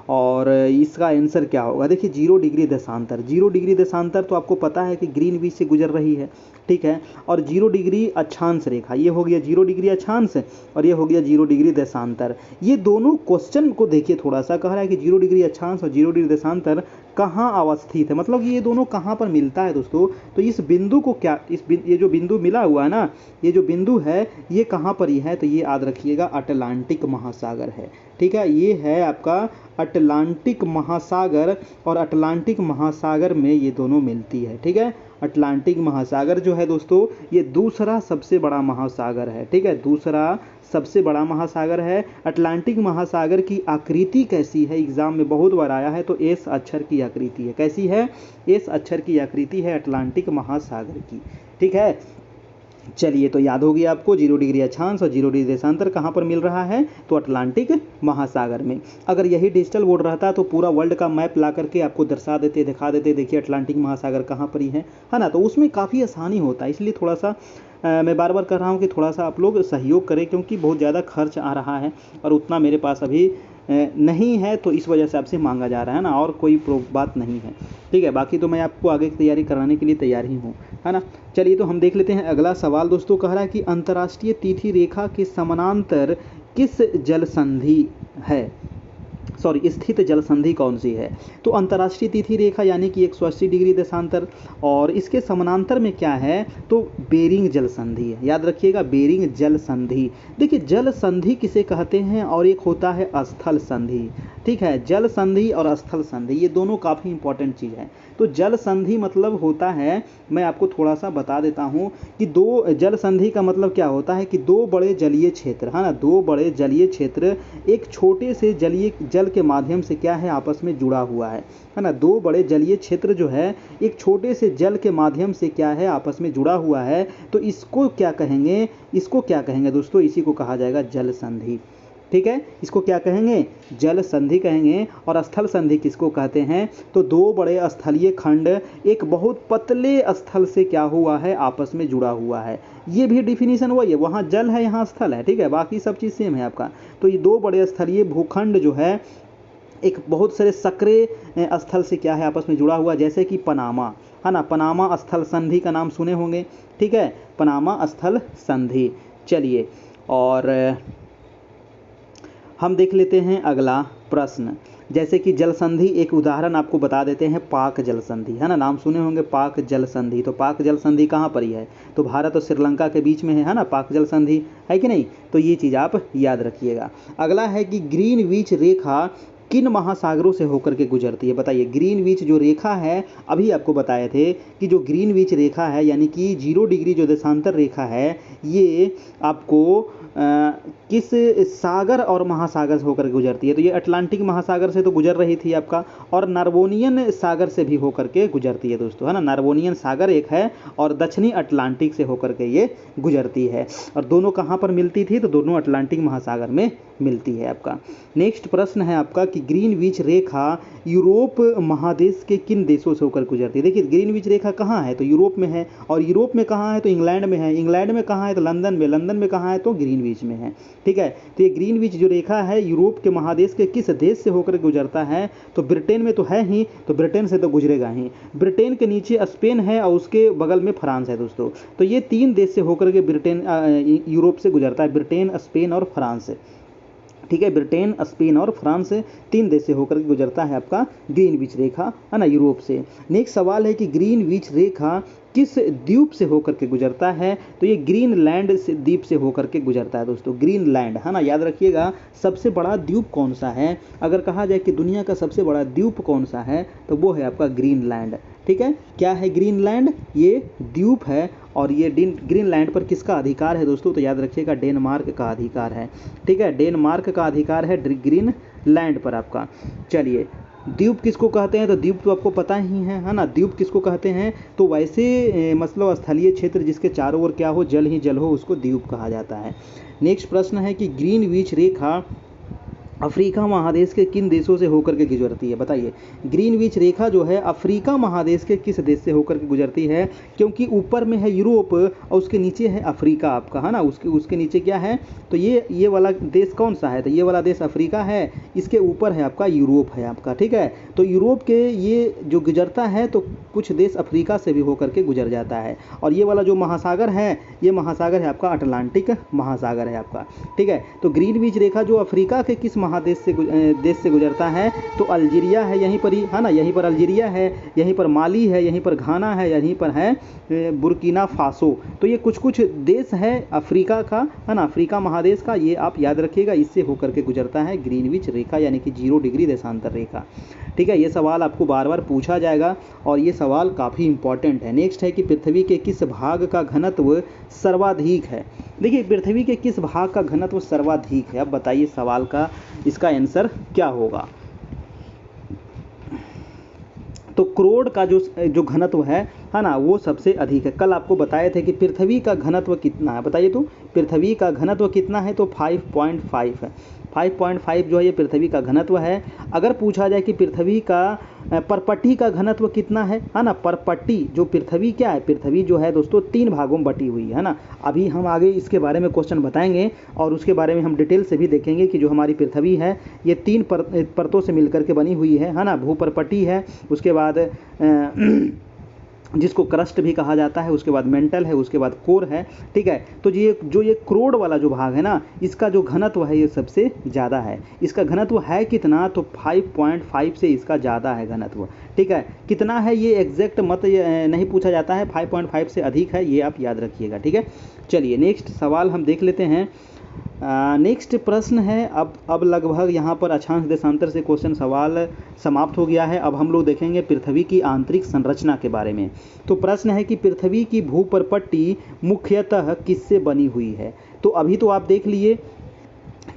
और इसका आंसर क्या होगा। देखिए 0 डिग्री देशांतर, 0 डिग्री देशांतर तो आपको पता है कि ग्रीनविच से गुजर रही है, ठीक है। और 0 डिग्री अक्षांश रेखा, ये हो गया 0 डिग्री अक्षांश और ये हो गया 0 डिग्री देशांतर। ये दोनों क्वेश्चन को देखिए थोड़ा सा, कह रहा है कि 0 डिग्री अक्षांश और 0 डिग्री देशांतर कहाँ अवस्थित है, मतलब ये दोनों कहाँ पर मिलता है दोस्तों। तो इस बिंदु को क्या, ये जो बिंदु मिला हुआ है ना, ये जो बिंदु है ये कहाँ पर ही है, तो ये याद रखिएगा अटलांटिक महासागर है, ठीक है। ये है आपका अटलांटिक महासागर, और अटलांटिक महासागर में ये दोनों मिलती है, ठीक है। अटलांटिक महासागर जो है दोस्तों, ये दूसरा सबसे बड़ा महासागर है, ठीक है, दूसरा सबसे बड़ा महासागर है। अटलांटिक महासागर की आकृति कैसी है, एग्जाम में बहुत बार आया है, तो एस अक्षर की आकृति है। कैसी है, एस अक्षर की आकृति है अटलांटिक महासागर की, ठीक है। चलिए तो याद होगी आपको 0 डिग्री अक्षांश और 0 डिग्री देशांतर कहाँ पर मिल रहा है, तो अटलांटिक महासागर में। अगर यही डिजिटल बोर्ड रहता तो पूरा वर्ल्ड का मैप ला करके आपको दर्शा देते, दिखा देते, देखिए अटलांटिक महासागर कहाँ पर ही है ना, तो उसमें काफ़ी आसानी होता है। इसलिए थोड़ा सा मैं बार बार कर रहा हूँ कि थोड़ा सा आप लोग सहयोग करें, क्योंकि बहुत ज़्यादा खर्च आ रहा है और उतना मेरे पास अभी नहीं है तो इस वजह से आपसे मांगा जा रहा है ना, और कोई बात नहीं है। ठीक है, बाकी तो मैं आपको आगे की तैयारी कराने के लिए तैयार ही हूँ, है ना। चलिए तो हम देख लेते हैं अगला सवाल दोस्तों। कह रहा है कि अंतर्राष्ट्रीय तिथि रेखा के समानांतर किस जल संधि है, स्थित जल संधि कौन सी है। तो अंतर्राष्ट्रीय तिथि रेखा यानी कि 180 डिग्री देशांतर, और इसके समानांतर में क्या है, तो बेरिंग जल संधि है। याद रखिएगा, बेरिंग जल संधि। देखिए जल संधि किसे कहते हैं, और एक होता है स्थल संधि। ठीक है, जल संधि और स्थल संधि ये दोनों काफ़ी इंपॉर्टेंट चीज़ है। तो जल संधि मतलब होता है, मैं आपको थोड़ा सा बता देता हूँ कि दो जल संधि का मतलब क्या होता है कि दो बड़े जलीय क्षेत्र, है ना, दो बड़े जलीय क्षेत्र एक छोटे से जलीय जल के माध्यम से क्या है, आपस में जुड़ा हुआ है ना। दो बड़े जलीय क्षेत्र जो है एक छोटे से जल के माध्यम से क्या है, आपस में जुड़ा हुआ है। तो इसको क्या कहेंगे, इसको क्या कहेंगे दोस्तों, इसी को कहा जाएगा जल संधि। ठीक है, इसको क्या कहेंगे, जल संधि कहेंगे। और स्थल संधि किसको कहते हैं, तो दो बड़े स्थलीय खंड एक बहुत पतले स्थल से क्या हुआ है, आपस में जुड़ा हुआ है। ये भी डिफिनीशन वही है, वहाँ जल है यहाँ स्थल है। ठीक है, बाकी सब चीज़ सेम है आपका। तो ये दो बड़े स्थलीय भूखंड जो है एक बहुत सारे सक्रिय स्थल से क्या है, आपस में जुड़ा हुआ, जैसे कि पनामा, है ना। पनामा स्थल संधि का नाम सुने होंगे। ठीक है, पनामा स्थल संधि। चलिए और हम देख लेते हैं अगला प्रश्न। जैसे कि जल संधि, एक उदाहरण आपको बता देते हैं, पाक जल संधि, है ना, नाम सुने होंगे पाक जल संधि। तो पाक जल संधि कहाँ पर ही है, तो भारत और श्रीलंका के बीच में है ना, पाक जल संधि है कि नहीं। तो ये चीज़ आप याद रखिएगा। अगला है कि ग्रीनविच रेखा किन महासागरों से होकर के गुजरती है, बताइए। ग्रीनविच जो रेखा है, अभी आपको बताए थे कि जो ग्रीनविच रेखा है यानी कि 0 डिग्री जो देशांतर रेखा है, ये आपको किस सागर और महासागर से होकर गुजरती है। तो ये अटलांटिक महासागर से तो गुजर रही थी आपका, और नार्बोनियन सागर से भी होकर के गुजरती है दोस्तों, है ना। नार्बोनियन सागर एक है और दक्षिणी अटलांटिक से होकर के ये गुजरती है। और दोनों कहाँ पर मिलती थी, तो दोनों अटलांटिक महासागर में मिलती है आपका। नेक्स्ट प्रश्न है आपका कि ग्रीनविच रेखा यूरोप महादेश के किन देशों से होकर गुजरती है। देखिए ग्रीनविच रेखा कहाँ है, तो यूरोप में है, और यूरोप में कहाँ है, तो इंग्लैंड में है, इंग्लैंड में कहाँ है, तो लंदन में, लंदन में कहाँ है, तो ग्रीनविच में है। ठीक है, तो ये ग्रीनविच जो रेखा है यूरोप के महादेश के किस देश से होकर गुजरता है, तो ब्रिटेन में तो है ही, तो ब्रिटेन से तो गुजरेगा ही। ब्रिटेन के नीचे स्पेन है और उसके बगल में फ्रांस है दोस्तों। तो ये 3 देश से होकर के ब्रिटेन यूरोप से गुजरता है, ब्रिटेन, स्पेन और फ्रांस। ठीक है, ब्रिटेन, स्पेन और फ्रांस 3 देश से होकर गुजरता है आपका ग्रीनविच रेखा, है ना, यूरोप से। नेक्स्ट सवाल है कि ग्रीनविच रेखा किस द्वीप से होकर के गुजरता है, तो ये ग्रीनलैंड से द्वीप से होकर के गुजरता है दोस्तों, ग्रीनलैंड, है ना। याद रखिएगा, सबसे बड़ा द्वीप कौन सा है, अगर कहा जाए कि दुनिया का सबसे बड़ा द्वीप कौन सा है, तो वो है आपका ग्रीनलैंड। ठीक है, क्या है ग्रीनलैंड, ये द्वीप है। और ये ग्रीनलैंड पर किसका अधिकार है दोस्तों, तो याद रखिएगा डेनमार्क का अधिकार है। ठीक है, डेनमार्क का अधिकार है ग्रीनलैंड पर आपका। चलिए, द्वीप किसको कहते हैं, तो द्वीप तो आपको पता ही है ना। द्वीप किसको कहते हैं, तो वैसे मतलब स्थलीय क्षेत्र जिसके चारों ओर क्या हो, जल ही जल हो, उसको द्वीप कहा जाता है। नेक्स्ट प्रश्न है कि ग्रीनविच रेखा अफ्रीका महादेश के किन देशों से होकर के गुजरती है, बताइए। ग्रीनविच रेखा जो है अफ्रीका महादेश के किस देश से होकर के गुजरती है, क्योंकि ऊपर में है यूरोप और उसके नीचे है अफ्रीका आपका, है ना। उसके नीचे क्या है, तो ये वाला देश कौन सा है, तो ये वाला देश अफ्रीका है, इसके ऊपर है आपका यूरोप है आपका। ठीक है, तो यूरोप के ये जो गुजरता है तो कुछ देश अफ्रीका से भी होकर के गुजर जाता है। और ये वाला जो महासागर है, ये महासागर है आपका अटलांटिक महासागर है आपका। ठीक है, तो ग्रीनविच रेखा जो अफ्रीका के किस महादेश से देश से गुजरता है, तो अल्जीरिया है यहीं पर ही, है ना। यहीं पर अल्जीरिया है, यहीं पर माली है, यहीं पर घाना है, यहीं पर है बुर्किना फासो। तो ये कुछ देश है अफ्रीका का, है ना, अफ्रीका महादेश का, ये आप याद रखिएगा, इससे होकर के गुजरता है ग्रीनविच रेखा यानी कि 0 डिग्री देशांतर रेखा। ठीक है, ये सवाल आपको बार बार पूछा जाएगा और ये सवाल काफ़ी इंपॉर्टेंट है। नेक्स्ट है कि पृथ्वी के किस भाग का घनत्व सर्वाधिक है। देखिए पृथ्वी के किस भाग का घनत्व सर्वाधिक है, अब बताइए सवाल का इसका आंसर क्या होगा। तो करोड़ का जो घनत्व है है ना, वो सबसे अधिक है। कल आपको बताए थे कि पृथ्वी का घनत्व कितना है, बताइए तो पृथ्वी का घनत्व कितना है, तो 5.5 है। 5.5 जो है ये पृथ्वी का घनत्व है। अगर पूछा जाए कि पृथ्वी का परपट्टी का घनत्व कितना है ना, परपट्टी जो पृथ्वी क्या है, पृथ्वी जो है दोस्तों 3 भागों में बटी हुई है ना। अभी हम आगे इसके बारे में क्वेश्चन बताएंगे और उसके बारे में हम डिटेल से भी देखेंगे कि जो हमारी पृथ्वी है ये 3 परतों से मिलकर के बनी हुई है ना। भूपरपट्टी है, उसके बाद जिसको क्रस्ट भी कहा जाता है, उसके बाद मेंटल है, उसके बाद कोर है, ठीक है। तो ये क्रोड वाला जो भाग है ना, इसका जो घनत्व है ये सबसे ज़्यादा है। इसका घनत्व है कितना, तो 5.5 से इसका ज़्यादा है घनत्व, ठीक है। कितना है ये एग्जैक्ट मत नहीं पूछा जाता है, 5.5 से अधिक है, ये आप याद रखिएगा, ठीक है। चलिए नेक्स्ट सवाल हम देख लेते हैं। नेक्स्ट प्रश्न है, अब लगभग यहाँ पर अक्षांश देशांतर से क्वेश्चन सवाल समाप्त हो गया है। अब हम लोग देखेंगे पृथ्वी की आंतरिक संरचना के बारे में। तो प्रश्न है कि पृथ्वी की भूपरपट्टी मुख्यतः किससे बनी हुई है। तो अभी तो आप देख लिए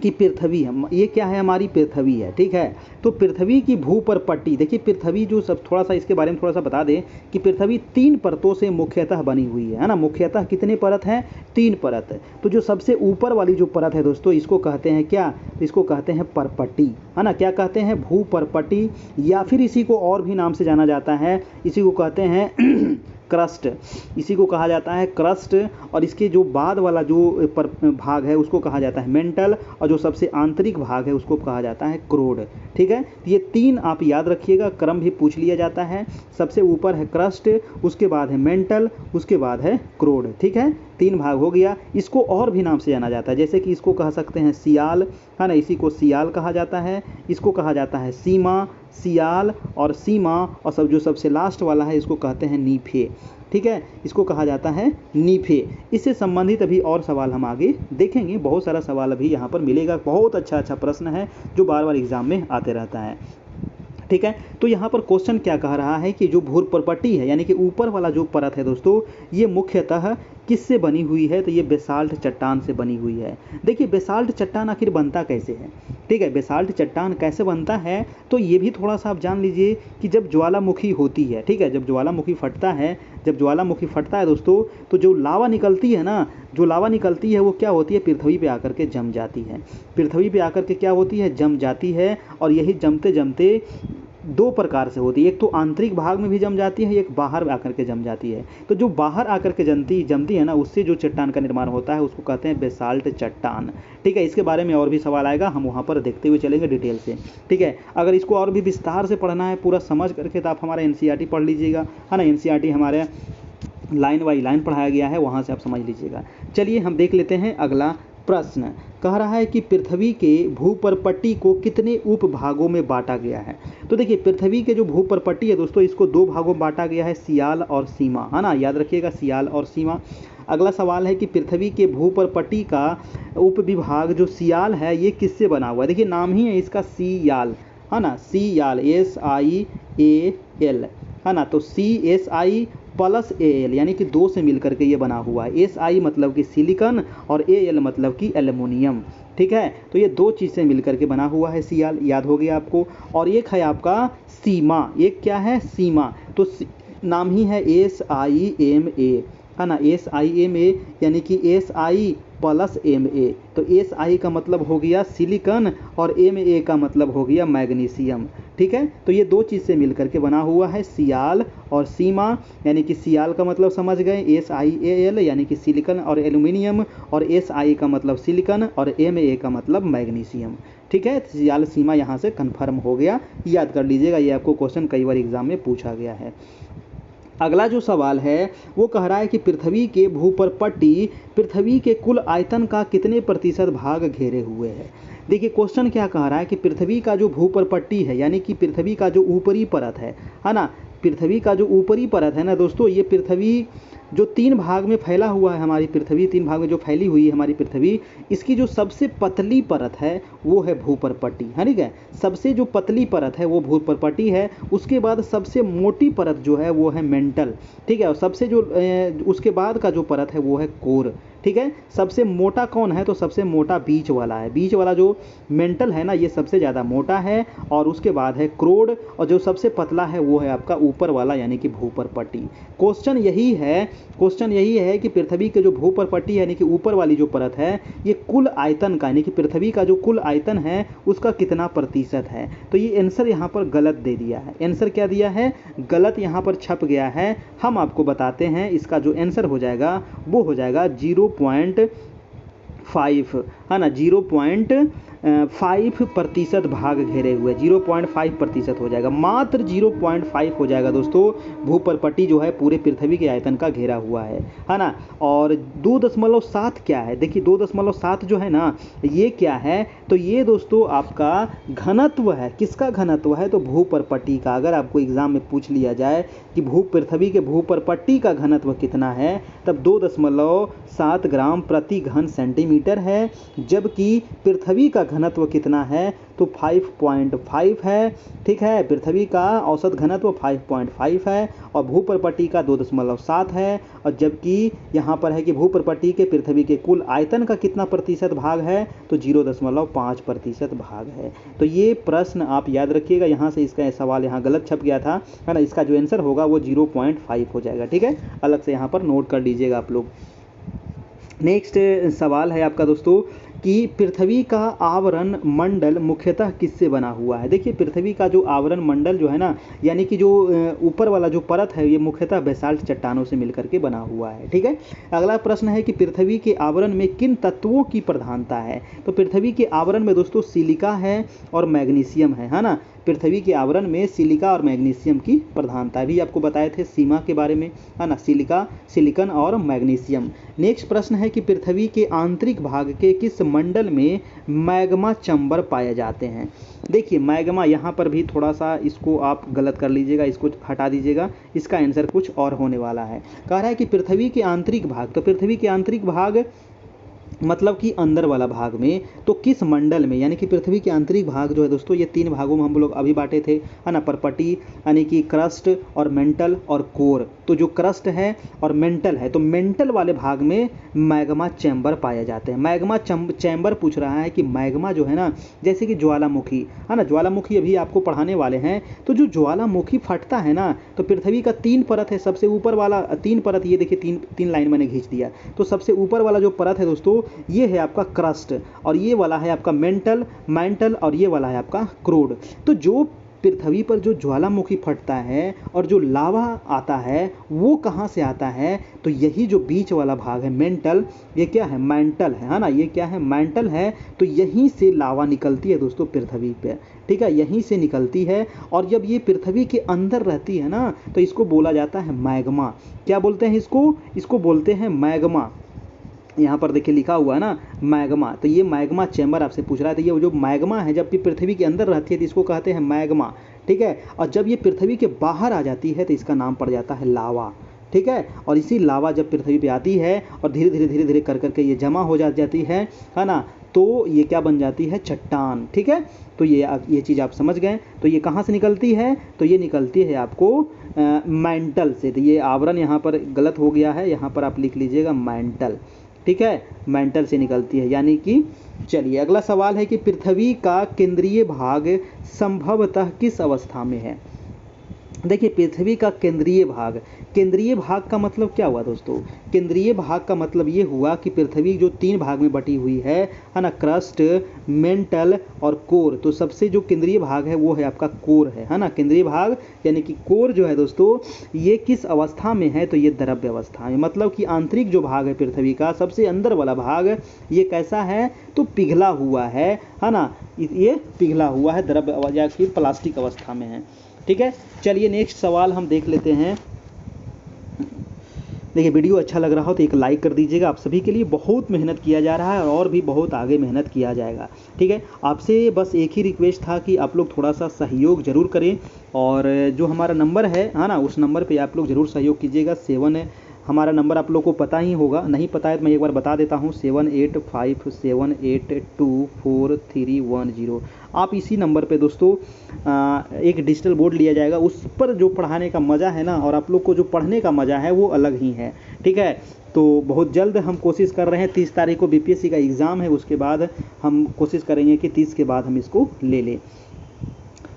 कि पृथ्वी ये क्या है, हमारी पृथ्वी है, ठीक है। तो पृथ्वी की भूपरपट्टी, देखिए पृथ्वी जो सब थोड़ा सा इसके बारे में थोड़ा सा बता दें कि पृथ्वी 3 परतों से मुख्यतः बनी हुई है ना। मुख्यतः कितने परत हैं, 3 परत। तो जो सबसे ऊपर वाली जो परत है दोस्तों, इसको कहते हैं क्या, इसको कहते हैं परपट्टी, है ना। क्या कहते हैं, भूपरपट्टी, या फिर इसी को और भी नाम से जाना जाता है, इसी को कहते हैं क्रस्ट, इसी को कहा जाता है क्रस्ट। और इसके जो बाद वाला जो भाग है उसको कहा जाता है मेंटल, और जो सबसे आंतरिक भाग है उसको कहा जाता है क्रोड, ठीक है। ये 3 आप याद रखिएगा, क्रम भी पूछ लिया जाता है। सबसे ऊपर है क्रस्ट, उसके बाद है मेंटल, उसके बाद है क्रोड, ठीक है। 3 भाग हो गया। इसको और भी नाम से जाना जाता है, जैसे कि इसको कह सकते हैं सियाल, है ना, इसी को सियाल कहा जाता है। इसको कहा जाता है सीमा, सियाल और सीमा, और जो सबसे लास्ट वाला है इसको कहते हैं नीफे, ठीक है। इसको कहा जाता है नीफे। इससे संबंधित अभी और सवाल हम आगे देखेंगे, बहुत सारा सवाल अभी यहाँ पर मिलेगा। बहुत अच्छा प्रश्न है जो बार बार एग्जाम में आते रहता है, ठीक है। तो यहाँ पर क्वेश्चन क्या कह रहा है कि जो भूपरपट्टी है यानी कि ऊपर वाला जो परत है दोस्तों, ये मुख्यतः किससे बनी हुई है, तो ये बेसाल्ट चट्टान से बनी हुई है। देखिए बेसाल्ट चट्टान आखिर बनता कैसे है, ठीक है। बेसाल्ट चट्टान कैसे बनता है, तो ये भी थोड़ा सा आप जान लीजिए कि जब ज्वालामुखी होती है, ठीक है, जब ज्वालामुखी फटता है, जब ज्वालामुखी फटता है दोस्तों, तो जो लावा निकलती है ना, जो लावा निकलती है वो क्या होती है, पृथ्वी पे आकर के जम जाती है। पृथ्वी पे आकर के क्या होती है, जम जाती है। और यही जमते जमते 2 प्रकार से होती है, एक तो आंतरिक भाग में भी जम जाती है, एक बाहर आकर के जम जाती है। तो जो बाहर आकर के जमती है ना, उससे जो चट्टान का निर्माण होता है उसको कहते हैं बेसाल्ट चट्टान, ठीक है। इसके बारे में और भी सवाल आएगा, हम वहाँ पर देखते हुए चलेंगे डिटेल से, ठीक है। अगर इसको और भी विस्तार से पढ़ना है पूरा समझ करके, तो आप हमारा NCERT पढ़ लीजिएगा, है ना। NCERT हमारे लाइन बाई लाइन पढ़ाया गया है, वहाँ से आप समझ लीजिएगा। चलिए हम देख लेते हैं अगला प्रश्न। कह रहा है कि पृथ्वी के भूपरपट्टी को कितने उपभागों में बांटा गया है। तो देखिए पृथ्वी के जो भूपरपट्टी है दोस्तों, इसको 2 भागों में बांटा गया है, सियाल और सीमा, है ना, याद रखिएगा सियाल और सीमा। अगला सवाल है कि पृथ्वी के भूपरपट्टी का उपविभाग जो सियाल है ये किससे बना हुआ है। देखिए नाम ही है इसका सियाल, है ना, सियाल, SIAL, है ना। तो CSI प्लस AL यानी कि 2 से मिलकर के ये बना हुआ है। SI मतलब कि सिलिकॉन और AL मतलब कि एल्युमिनियम, ठीक है। तो ये 2 चीज़ से मिलकर के बना हुआ है सियाल, याद हो गया आपको। और एक है आपका सीमा, एक क्या है, सीमा। तो नाम ही है SIMA, है ना, SIMA यानी कि SI प्लस MA। तो SI का मतलब हो गया सिलिकॉन और MA का मतलब हो गया मैग्नीशियम, ठीक है। तो ये 2 चीज़ से मिलकर के बना हुआ है सियाल और सीमा, यानी कि सियाल का मतलब समझ गए SIAL यानी कि सिलिकॉन और एल्युमिनियम, और SI का मतलब सिलिकॉन और MA का मतलब मैग्नीशियम, ठीक है। सियाल सीमा यहाँ से कन्फर्म हो गया, याद कर लीजिएगा, ये आपको क्वेश्चन कई बार एग्जाम में पूछा गया है। अगला जो सवाल है वो कह रहा है कि पृथ्वी के भूपरपट्टी पृथ्वी के कुल आयतन का कितने प्रतिशत भाग घेरे हुए है। देखिए क्वेश्चन क्या कह रहा है कि पृथ्वी का जो भूपरपट्टी है यानी कि पृथ्वी का जो ऊपरी परत है ना, पृथ्वी का जो ऊपरी परत है ना दोस्तों, ये पृथ्वी जो 3 भाग में फैला हुआ है हमारी पृथ्वी, 3 भाग में जो फैली हुई है हमारी पृथ्वी, इसकी जो सबसे पतली परत है वो है भूपर्पटी, है ठीक है। सबसे जो पतली परत है वो भूपर्पटी है। उसके बाद सबसे मोटी परत जो है वो है मेंटल, ठीक है। और सबसे जो उसके बाद का जो परत है वो है कोर, ठीक है। सबसे मोटा कौन है, तो सबसे मोटा बीच वाला है। बीच वाला जो मेंटल है ना, ये सबसे ज़्यादा मोटा है। और उसके बाद है क्रोड, और जो सबसे पतला है वो है आपका ऊपर वाला यानी कि भूपर्पटी। क्वेश्चन यही है कि पृथ्वी के जो भूपर्पटी यानी कि ऊपर वाली जो परत है, ये कुल आयतन का यानी कि पृथ्वी का जो कुल आयतन है उसका कितना प्रतिशत है। तो ये आंसर यहाँ पर गलत दे दिया है। आंसर क्या दिया है, गलत यहाँ पर छप गया है। हम आपको बताते हैं, इसका जो आंसर हो जाएगा वो हो जाएगा 0.5, है ना। 0.5% भाग घेरे हुए, 0.5% हो जाएगा, मात्र 0.5 हो जाएगा दोस्तों। भूपर्पटी जो है पूरे पृथ्वी के आयतन का घेरा हुआ है ना। और 2.7 क्या है, देखिए 2.7 जो है ना, ये क्या है, तो ये दोस्तों आपका घनत्व है। किसका घनत्व है, तो भूपर्पटी का। अगर आपको एग्जाम में पूछ लिया जाए कि पृथ्वी के भूपर्पटी का घनत्व कितना है, तब 2.7 ग्राम प्रति घन सेंटीमीटर है। जबकि पृथ्वी का घनत्व कितना है, तो 5.5 है, ठीक है। पृथ्वी का औसत घनत्व 5.5 है और भूपर्पटी का 2.7 है। और जबकि यहाँ पर है कि भूपर्पटी के पृथ्वी के कुल आयतन का कितना प्रतिशत भाग है, तो 0.5% भाग है। तो ये प्रश्न आप याद रखिएगा, यहाँ से इसका सवाल यहाँ गलत छप गया था, है ना। इसका जो आंसर होगा वो 0.5 हो जाएगा, ठीक है। अलग से यहाँ पर नोट कर लीजिएगा आप लोग। नेक्स्ट सवाल है आपका दोस्तों कि पृथ्वी का आवरण मंडल मुख्यतः किससे बना हुआ है। देखिए पृथ्वी का जो आवरण मंडल जो है ना, यानी कि जो ऊपर वाला जो परत है, ये मुख्यतः बेसाल्ट चट्टानों से मिलकर के बना हुआ है, ठीक है। अगला प्रश्न है कि पृथ्वी के आवरण में किन तत्वों की प्रधानता है। तो पृथ्वी के आवरण में दोस्तों सिलिका है और मैग्नीशियम है ना। पृथ्वी के आवरण में सिलिका और मैग्नीशियम की प्रधानता भी आपको बताए थे सीमा के बारे में, है ना। सिलिका, सिलिकन और मैग्नीशियम। नेक्स्ट प्रश्न है कि पृथ्वी के आंतरिक भाग के किस मंडल में मैग्मा चैम्बर पाए जाते हैं। देखिए मैग्मा, यहाँ पर भी थोड़ा सा इसको आप गलत कर लीजिएगा, इसको हटा दीजिएगा, इसका आंसर कुछ और होने वाला है। कह रहा है कि पृथ्वी के आंतरिक भाग, तो पृथ्वी के आंतरिक भाग मतलब कि अंदर वाला भाग में, तो किस मंडल में, यानी कि पृथ्वी के आंतरिक भाग जो है दोस्तों, ये 3 भागों में हम लोग अभी बांटे थे, है ना। पर्पटी यानी कि क्रस्ट और मेंटल और कोर। तो जो क्रस्ट है और मेंटल है, तो मेंटल वाले भाग में मैग्मा चैम्बर पाए जाते हैं। मैग्मा चैम्बर पूछ रहा है कि मैग्मा जो है ना, जैसे कि ज्वालामुखी, है ना। ज्वालामुखी अभी आपको पढ़ाने वाले हैं। तो जो ज्वालामुखी फटता है ना, तो पृथ्वी का 3 परत है। सबसे ऊपर वाला 3 परत, ये देखिए 3 लाइन मैंने खींच दिया। तो सबसे ऊपर वाला जो परत है दोस्तों, ये है आपका क्रस्ट, और ये वाला है आपका मेंटल, और ये वाला है आपका क्रूड। तो जो पृथ्वी पर जो ज्वालामुखी फटता है और जो लावा आता है, वो कहाँ से आता है, तो यही जो बीच वाला भाग है मेंटल, ये क्या है, मैंटल है ना। ये क्या है, मैंटल है। तो यहीं से लावा निकलती है दोस्तों पृथ्वी पे, ठीक है, यहीं से निकलती है। और जब ये पृथ्वी के अंदर रहती है ना, तो इसको बोला जाता है मैग्मा। क्या बोलते हैं इसको बोलते हैं मैग्मा। यहाँ पर देखिए लिखा हुआ है ना मैग्मा। तो ये मैग्मा चैम्बर आपसे पूछ रहा है। तो ये जो मैग्मा है, जब भी पृथ्वी के अंदर रहती है तो इसको कहते हैं मैग्मा, ठीक है। और जब ये पृथ्वी के बाहर आ जाती है तो इसका नाम पड़ जाता है लावा, ठीक है। और इसी लावा जब पृथ्वी पे आती है और धीरे धीरे कर करके ये जमा हो जाती है ना, तो ये क्या बन जाती है, चट्टान, ठीक है। तो ये चीज़ आप समझ गए। तो ये कहाँ से निकलती है, तो ये निकलती है आपको मैंटल से। तो ये आवरण यहाँ पर गलत हो गया है, यहाँ पर आप लिख लीजिएगा मैंटल, ठीक है, मैंटल से निकलती है। यानी कि चलिए अगला सवाल है कि पृथ्वी का केंद्रीय भाग संभवतः किस अवस्था में है। देखिए पृथ्वी का केंद्रीय भाग का मतलब क्या हुआ दोस्तों। केंद्रीय भाग का मतलब ये हुआ कि पृथ्वी जो 3 भाग में बटी हुई है ना, क्रस्ट, मेंटल और कोर। तो सबसे जो केंद्रीय भाग है वो है आपका कोर है ना। केंद्रीय भाग यानी कि कोर जो है दोस्तों, ये किस अवस्था में है, तो ये द्रव्य अवस्था में। मतलब कि आंतरिक जो भाग है पृथ्वी का, सबसे अंदर वाला भाग, ये कैसा है, तो पिघला हुआ है ना। ये पिघला हुआ है, द्रव्य या फिर प्लास्टिक अवस्था में है, ठीक है। चलिए नेक्स्ट सवाल हम देख लेते हैं। देखिए वीडियो अच्छा लग रहा हो तो एक लाइक कर दीजिएगा। आप सभी के लिए बहुत मेहनत किया जा रहा है और भी बहुत आगे मेहनत किया जाएगा, ठीक है। आपसे बस एक ही रिक्वेस्ट था कि आप लोग थोड़ा सा सहयोग जरूर करें, और जो हमारा नंबर है ना, उस नंबर पे आप लोग ज़रूर सहयोग कीजिएगा। हमारा नंबर आप लोग को पता ही होगा, नहीं पता है तो मैं एक बार बता देता हूँ, 7857824310। आप इसी नंबर पे दोस्तों एक डिजिटल बोर्ड लिया जाएगा, उस पर जो पढ़ाने का मज़ा है ना, और आप लोग को जो पढ़ने का मज़ा है वो अलग ही है। ठीक है, तो बहुत जल्द हम कोशिश कर रहे हैं, 30 तारीख को बीपीएससी का एग्ज़ाम है, उसके बाद हम कोशिश करेंगे कि 30 के बाद हम इसको ले लें।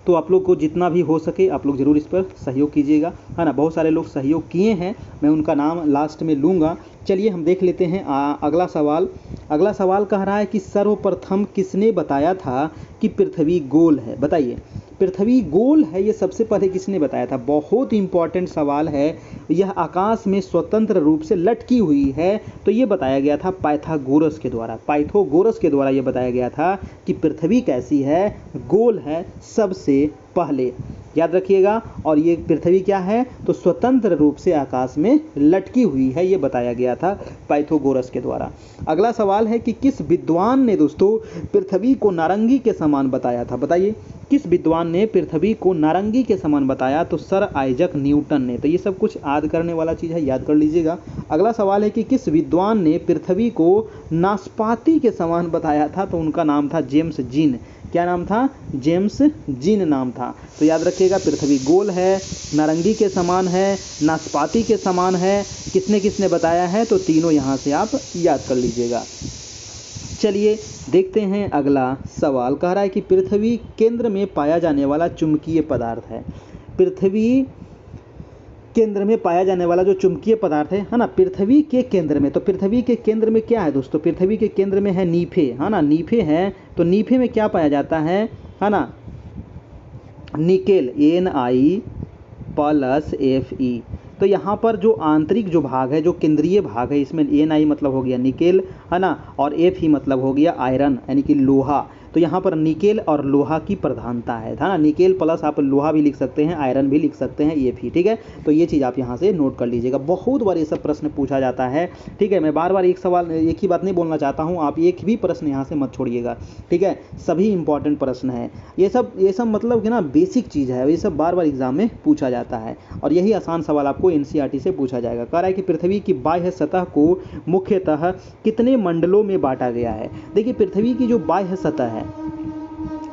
तो आप लोग को जितना भी हो सके आप लोग ज़रूर इस पर सहयोग कीजिएगा, है ना। बहुत सारे लोग सहयोग किए हैं, मैं उनका नाम लास्ट में लूँगा। चलिए हम देख लेते हैं अगला सवाल। अगला सवाल कह रहा है कि सर्वप्रथम किसने बताया था कि पृथ्वी गोल है? बताइए, पृथ्वी गोल है ये सबसे पहले किसने बताया था? बहुत इंपॉर्टेंट सवाल है। यह आकाश में स्वतंत्र रूप से लटकी हुई है, तो ये बताया गया था पाइथागोरस के द्वारा। पाइथागोरस के द्वारा ये बताया गया था कि पृथ्वी कैसी है, गोल है सबसे पहले, याद रखिएगा। और ये पृथ्वी क्या है, तो स्वतंत्र रूप से आकाश में लटकी हुई है, ये बताया गया था पाइथागोरस के द्वारा। अगला सवाल है कि किस विद्वान ने दोस्तों पृथ्वी को नारंगी के समान बताया था? बताइए, किस विद्वान ने पृथ्वी को नारंगी के समान बताया? तो सर आइजक न्यूटन ने। तो ये सब कुछ याद करने वाला चीज़ है, याद कर लीजिएगा। अगला सवाल है कि किस विद्वान ने पृथ्वी को नाशपाती के समान बताया था? तो उनका नाम था जेम्स जीन। क्या नाम था? जेम्स जीन नाम था। तो याद रखिएगा, पृथ्वी गोल है, नारंगी के समान है, नाशपाती के समान है, किसने किसने बताया है? तो तीनों यहाँ से आप याद कर लीजिएगा। चलिए देखते हैं अगला सवाल। कह रहा है कि पृथ्वी केंद्र में पाया जाने वाला चुंबकीय पदार्थ है। पृथ्वी केंद्र में पाया जाने वाला जो चुंबकीय पदार्थ है ना, पृथ्वी के केंद्र में। तो पृथ्वी के केंद्र में क्या है दोस्तों? पृथ्वी के केंद्र में है नीफे, है ना, नीफे है। तो नीफे में क्या पाया जाता है ना? Nickel, Ni+Fe। तो यहाँ पर जो आंतरिक जो भाग है, जो केंद्रीय भाग है, इसमें Ni मतलब हो गया निकेल, है ना, और Fe मतलब हो गया आयरन यानी कि लोहा। तो यहाँ पर निकेल और लोहा की प्रधानता है ना। निकेल प्लस आप लोहा भी लिख सकते हैं, आयरन भी लिख सकते हैं, Fe। ठीक है, तो ये चीज़ आप यहाँ से नोट कर लीजिएगा। बहुत बार ये सब प्रश्न पूछा जाता है। ठीक है, मैं बार बार एक सवाल एक ही बात नहीं बोलना चाहता हूँ, आप एक भी प्रश्न यहाँ से मत छोड़िएगा। ठीक है, सभी इंपॉर्टेंट प्रश्न है ये सब मतलब कि ना बेसिक चीज़ है, ये सब बार बार एग्जाम में पूछा जाता है, और यही आसान सवाल आपको एनसीईआरटी से पूछा जाएगा। कह रहा है कि पृथ्वी की बाह्य सतह को मुख्यतः कितने मंडलों में बांटा गया है? देखिए, पृथ्वी की जो बाह्य सतह है,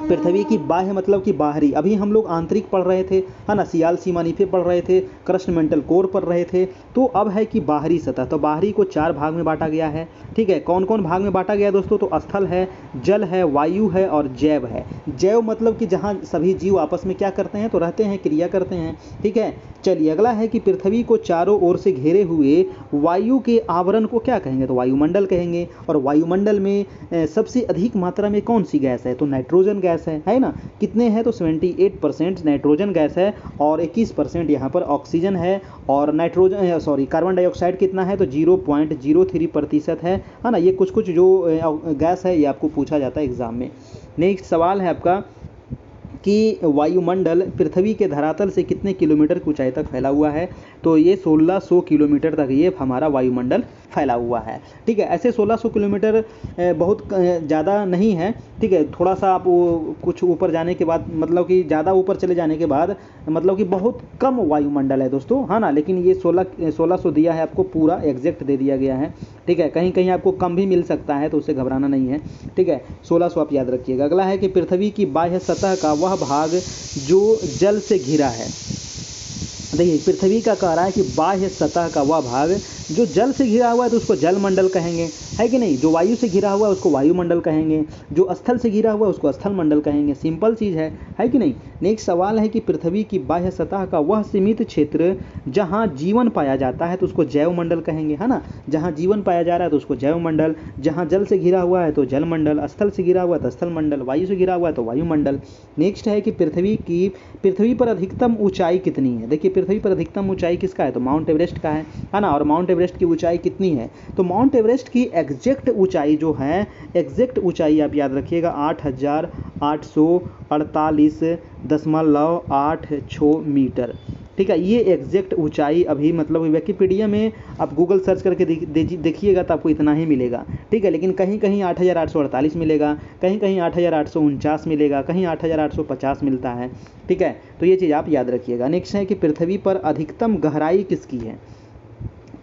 पृथ्वी की बाह्य मतलब कि बाहरी, अभी हम लोग आंतरिक पढ़ रहे थे, है ना, सियाल सीमा नीफे पढ़ रहे थे, क्रस्ट मेंटल कोर पढ़ रहे थे। तो अब है कि बाहरी सतह। तो बाहरी को 4 भाग में बांटा गया है। ठीक है, कौन कौन भाग में बांटा गया दोस्तों? तो स्थल है, जल है, वायु है और जैव है। जैव मतलब कि जहाँ सभी जीव आपस में क्या करते हैं, तो रहते हैं, क्रिया करते हैं। ठीक है, चलिए अगला है कि पृथ्वी को चारों ओर से घेरे हुए वायु के आवरण को क्या कहेंगे? तो वायुमंडल कहेंगे। और वायुमंडल में सबसे अधिक मात्रा में कौन सी गैस है? तो नाइट्रोजन गैस है ना। कितने हैं? तो 78% नाइट्रोजन गैस है और 21% यहाँ पर ऑक्सीजन है। और कार्बन डाइऑक्साइड कितना है? तो 0.03% है ना। ये कुछ जो गैस है ये आपको पूछा जाता है एग्जाम में। नेक्स्ट सवाल है आपका कि वायुमंडल पृथ्वी के धरातल से कितने किलोमीटर की ऊंचाई तक फैला हुआ है? तो ये 1600 किलोमीटर तक ये हमारा वायुमंडल फैला हुआ है। ठीक है, ऐसे 1600 किलोमीटर बहुत ज़्यादा नहीं है। ठीक है, थोड़ा सा आप कुछ ऊपर जाने के बाद, मतलब कि ज़्यादा ऊपर चले जाने के बाद, मतलब कि बहुत कम वायुमंडल है दोस्तों, है ना। लेकिन ये 1600 दिया है आपको, पूरा एग्जैक्ट दे दिया गया है। ठीक है, कहीं कहीं आपको कम भी मिल सकता है, तो उससे घबराना नहीं है। ठीक है, 1600 आप याद रखिएगा। अगला है कि पृथ्वी की बाह्य सतह का वह भाग जो जल से घिरा है। देखिए, पृथ्वी का कह रहा है कि बाह्य सतह का वह भाग जो जल से घिरा हुआ है तो उसको जलमंडल कहेंगे, है कि नहीं। जो वायु से घिरा हुआ है उसको वायुमंडल कहेंगे, जो स्थल से घिरा हुआ है उसको स्थल मंडल कहेंगे। सिंपल चीज़ है कि नहीं। नेक्स्ट सवाल है कि पृथ्वी की बाह्य सतह का वह सीमित क्षेत्र जहाँ जीवन पाया जाता है तो उसको जैवमंडल कहेंगे, है ना। जहाँ जीवन पाया जा रहा है तो उसको जैवमंडल, जहाँ जल से घिरा हुआ है तो जलमंडल, स्थल से घिरा हुआ है तो स्थलमंडल, वायु से घिरा हुआ है तो वायुमंडल। नेक्स्ट है कि पृथ्वी पर अधिकतम ऊंचाई कितनी है? देखिए, पृथ्वी पर अधिकतम ऊंचाई किसका है? तो माउंट एवरेस्ट का है ना। और माउंट एवरेस्ट की ऊंचाई कितनी है? तो माउंट एवरेस्ट की एग्जैक्ट ऊंचाई जो है, एग्जैक्ट ऊंचाई आप याद रखिएगा 8848.86 मीटर। ठीक है, ये एग्जैक्ट ऊंचाई अभी मतलब विकिपीडिया में आप गूगल सर्च करके देखिएगा तो आपको इतना ही मिलेगा। ठीक है, लेकिन कहीं कहीं 8848 मिलेगा, कहीं कहीं 8849 मिलेगा, कहीं 8850 मिलता है। ठीक है, तो ये चीज़ आप याद रखिएगा। नेक्स्ट है कि पृथ्वी पर अधिकतम गहराई किसकी है?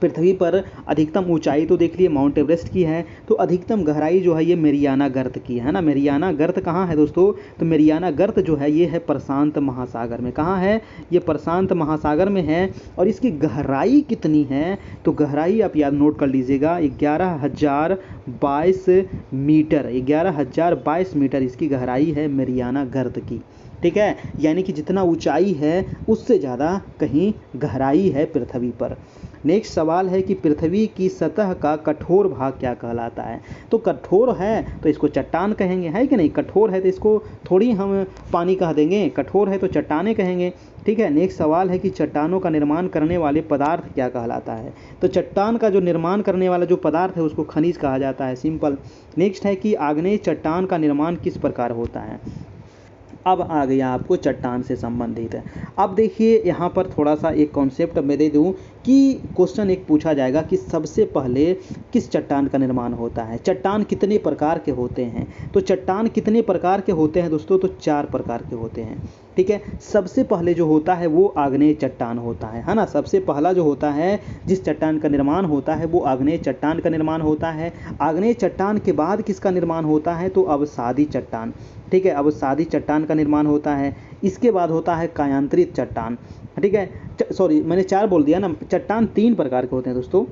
पृथ्वी पर अधिकतम ऊंचाई तो देख लिए माउंट एवरेस्ट की है, तो अधिकतम गहराई जो है ये मेरियाना गर्त की है ना। मेरियाना गर्त कहाँ है दोस्तों? तो मेरियाना गर्त जो है ये है प्रशांत महासागर में। कहाँ है? ये प्रशांत महासागर में है। और इसकी गहराई कितनी है? तो गहराई आप याद नोट कर लीजिएगा, 11,022 मीटर। 11,022 मीटर इसकी गहराई है मेरियाना गर्त की। ठीक है, यानी कि जितना ऊंचाई है उससे ज़्यादा कहीं गहराई है पृथ्वी पर। नेक्स्ट सवाल है कि पृथ्वी की सतह का कठोर भाग क्या कहलाता है? तो कठोर है तो इसको चट्टान कहेंगे, है कि नहीं? कठोर है तो इसको थोड़ी हम पानी कह देंगे, कठोर है तो चट्टानें कहेंगे। ठीक है, नेक्स्ट सवाल है कि चट्टानों का निर्माण करने वाले पदार्थ क्या कहलाता है? तो चट्टान का जो निर्माण करने वाला जो पदार्थ है उसको खनिज कहा जाता है, सिंपल। नेक्स्ट है कि आग्नेय चट्टान का निर्माण किस प्रकार होता है? अब आ गया आपको चट्टान से संबंधित है। अब देखिए यहाँ पर थोड़ा सा एक कॉन्सेप्ट मैं दे दूँ कि क्वेश्चन एक पूछा जाएगा कि सबसे पहले किस चट्टान का निर्माण होता है? चट्टान कितने प्रकार के होते हैं? तो चट्टान कितने प्रकार के होते हैं दोस्तों? तो 4 प्रकार के होते हैं। ठीक है, सबसे पहले जो होता है वो आग्नेय चट्टान होता है ना। सबसे पहला जो होता है जिस चट्टान का निर्माण होता है वो आग्नेय चट्टान का निर्माण होता है। आग्नेय चट्टान के बाद किसका निर्माण होता है? तो अवसादी चट्टान। ठीक है, अवसादी चट्टान का निर्माण होता है। इसके बाद होता है कायांतरित चट्टान। ठीक है, सॉरी मैंने 4 बोल दिया ना। चट्टान 3 प्रकार के होते हैं दोस्तों,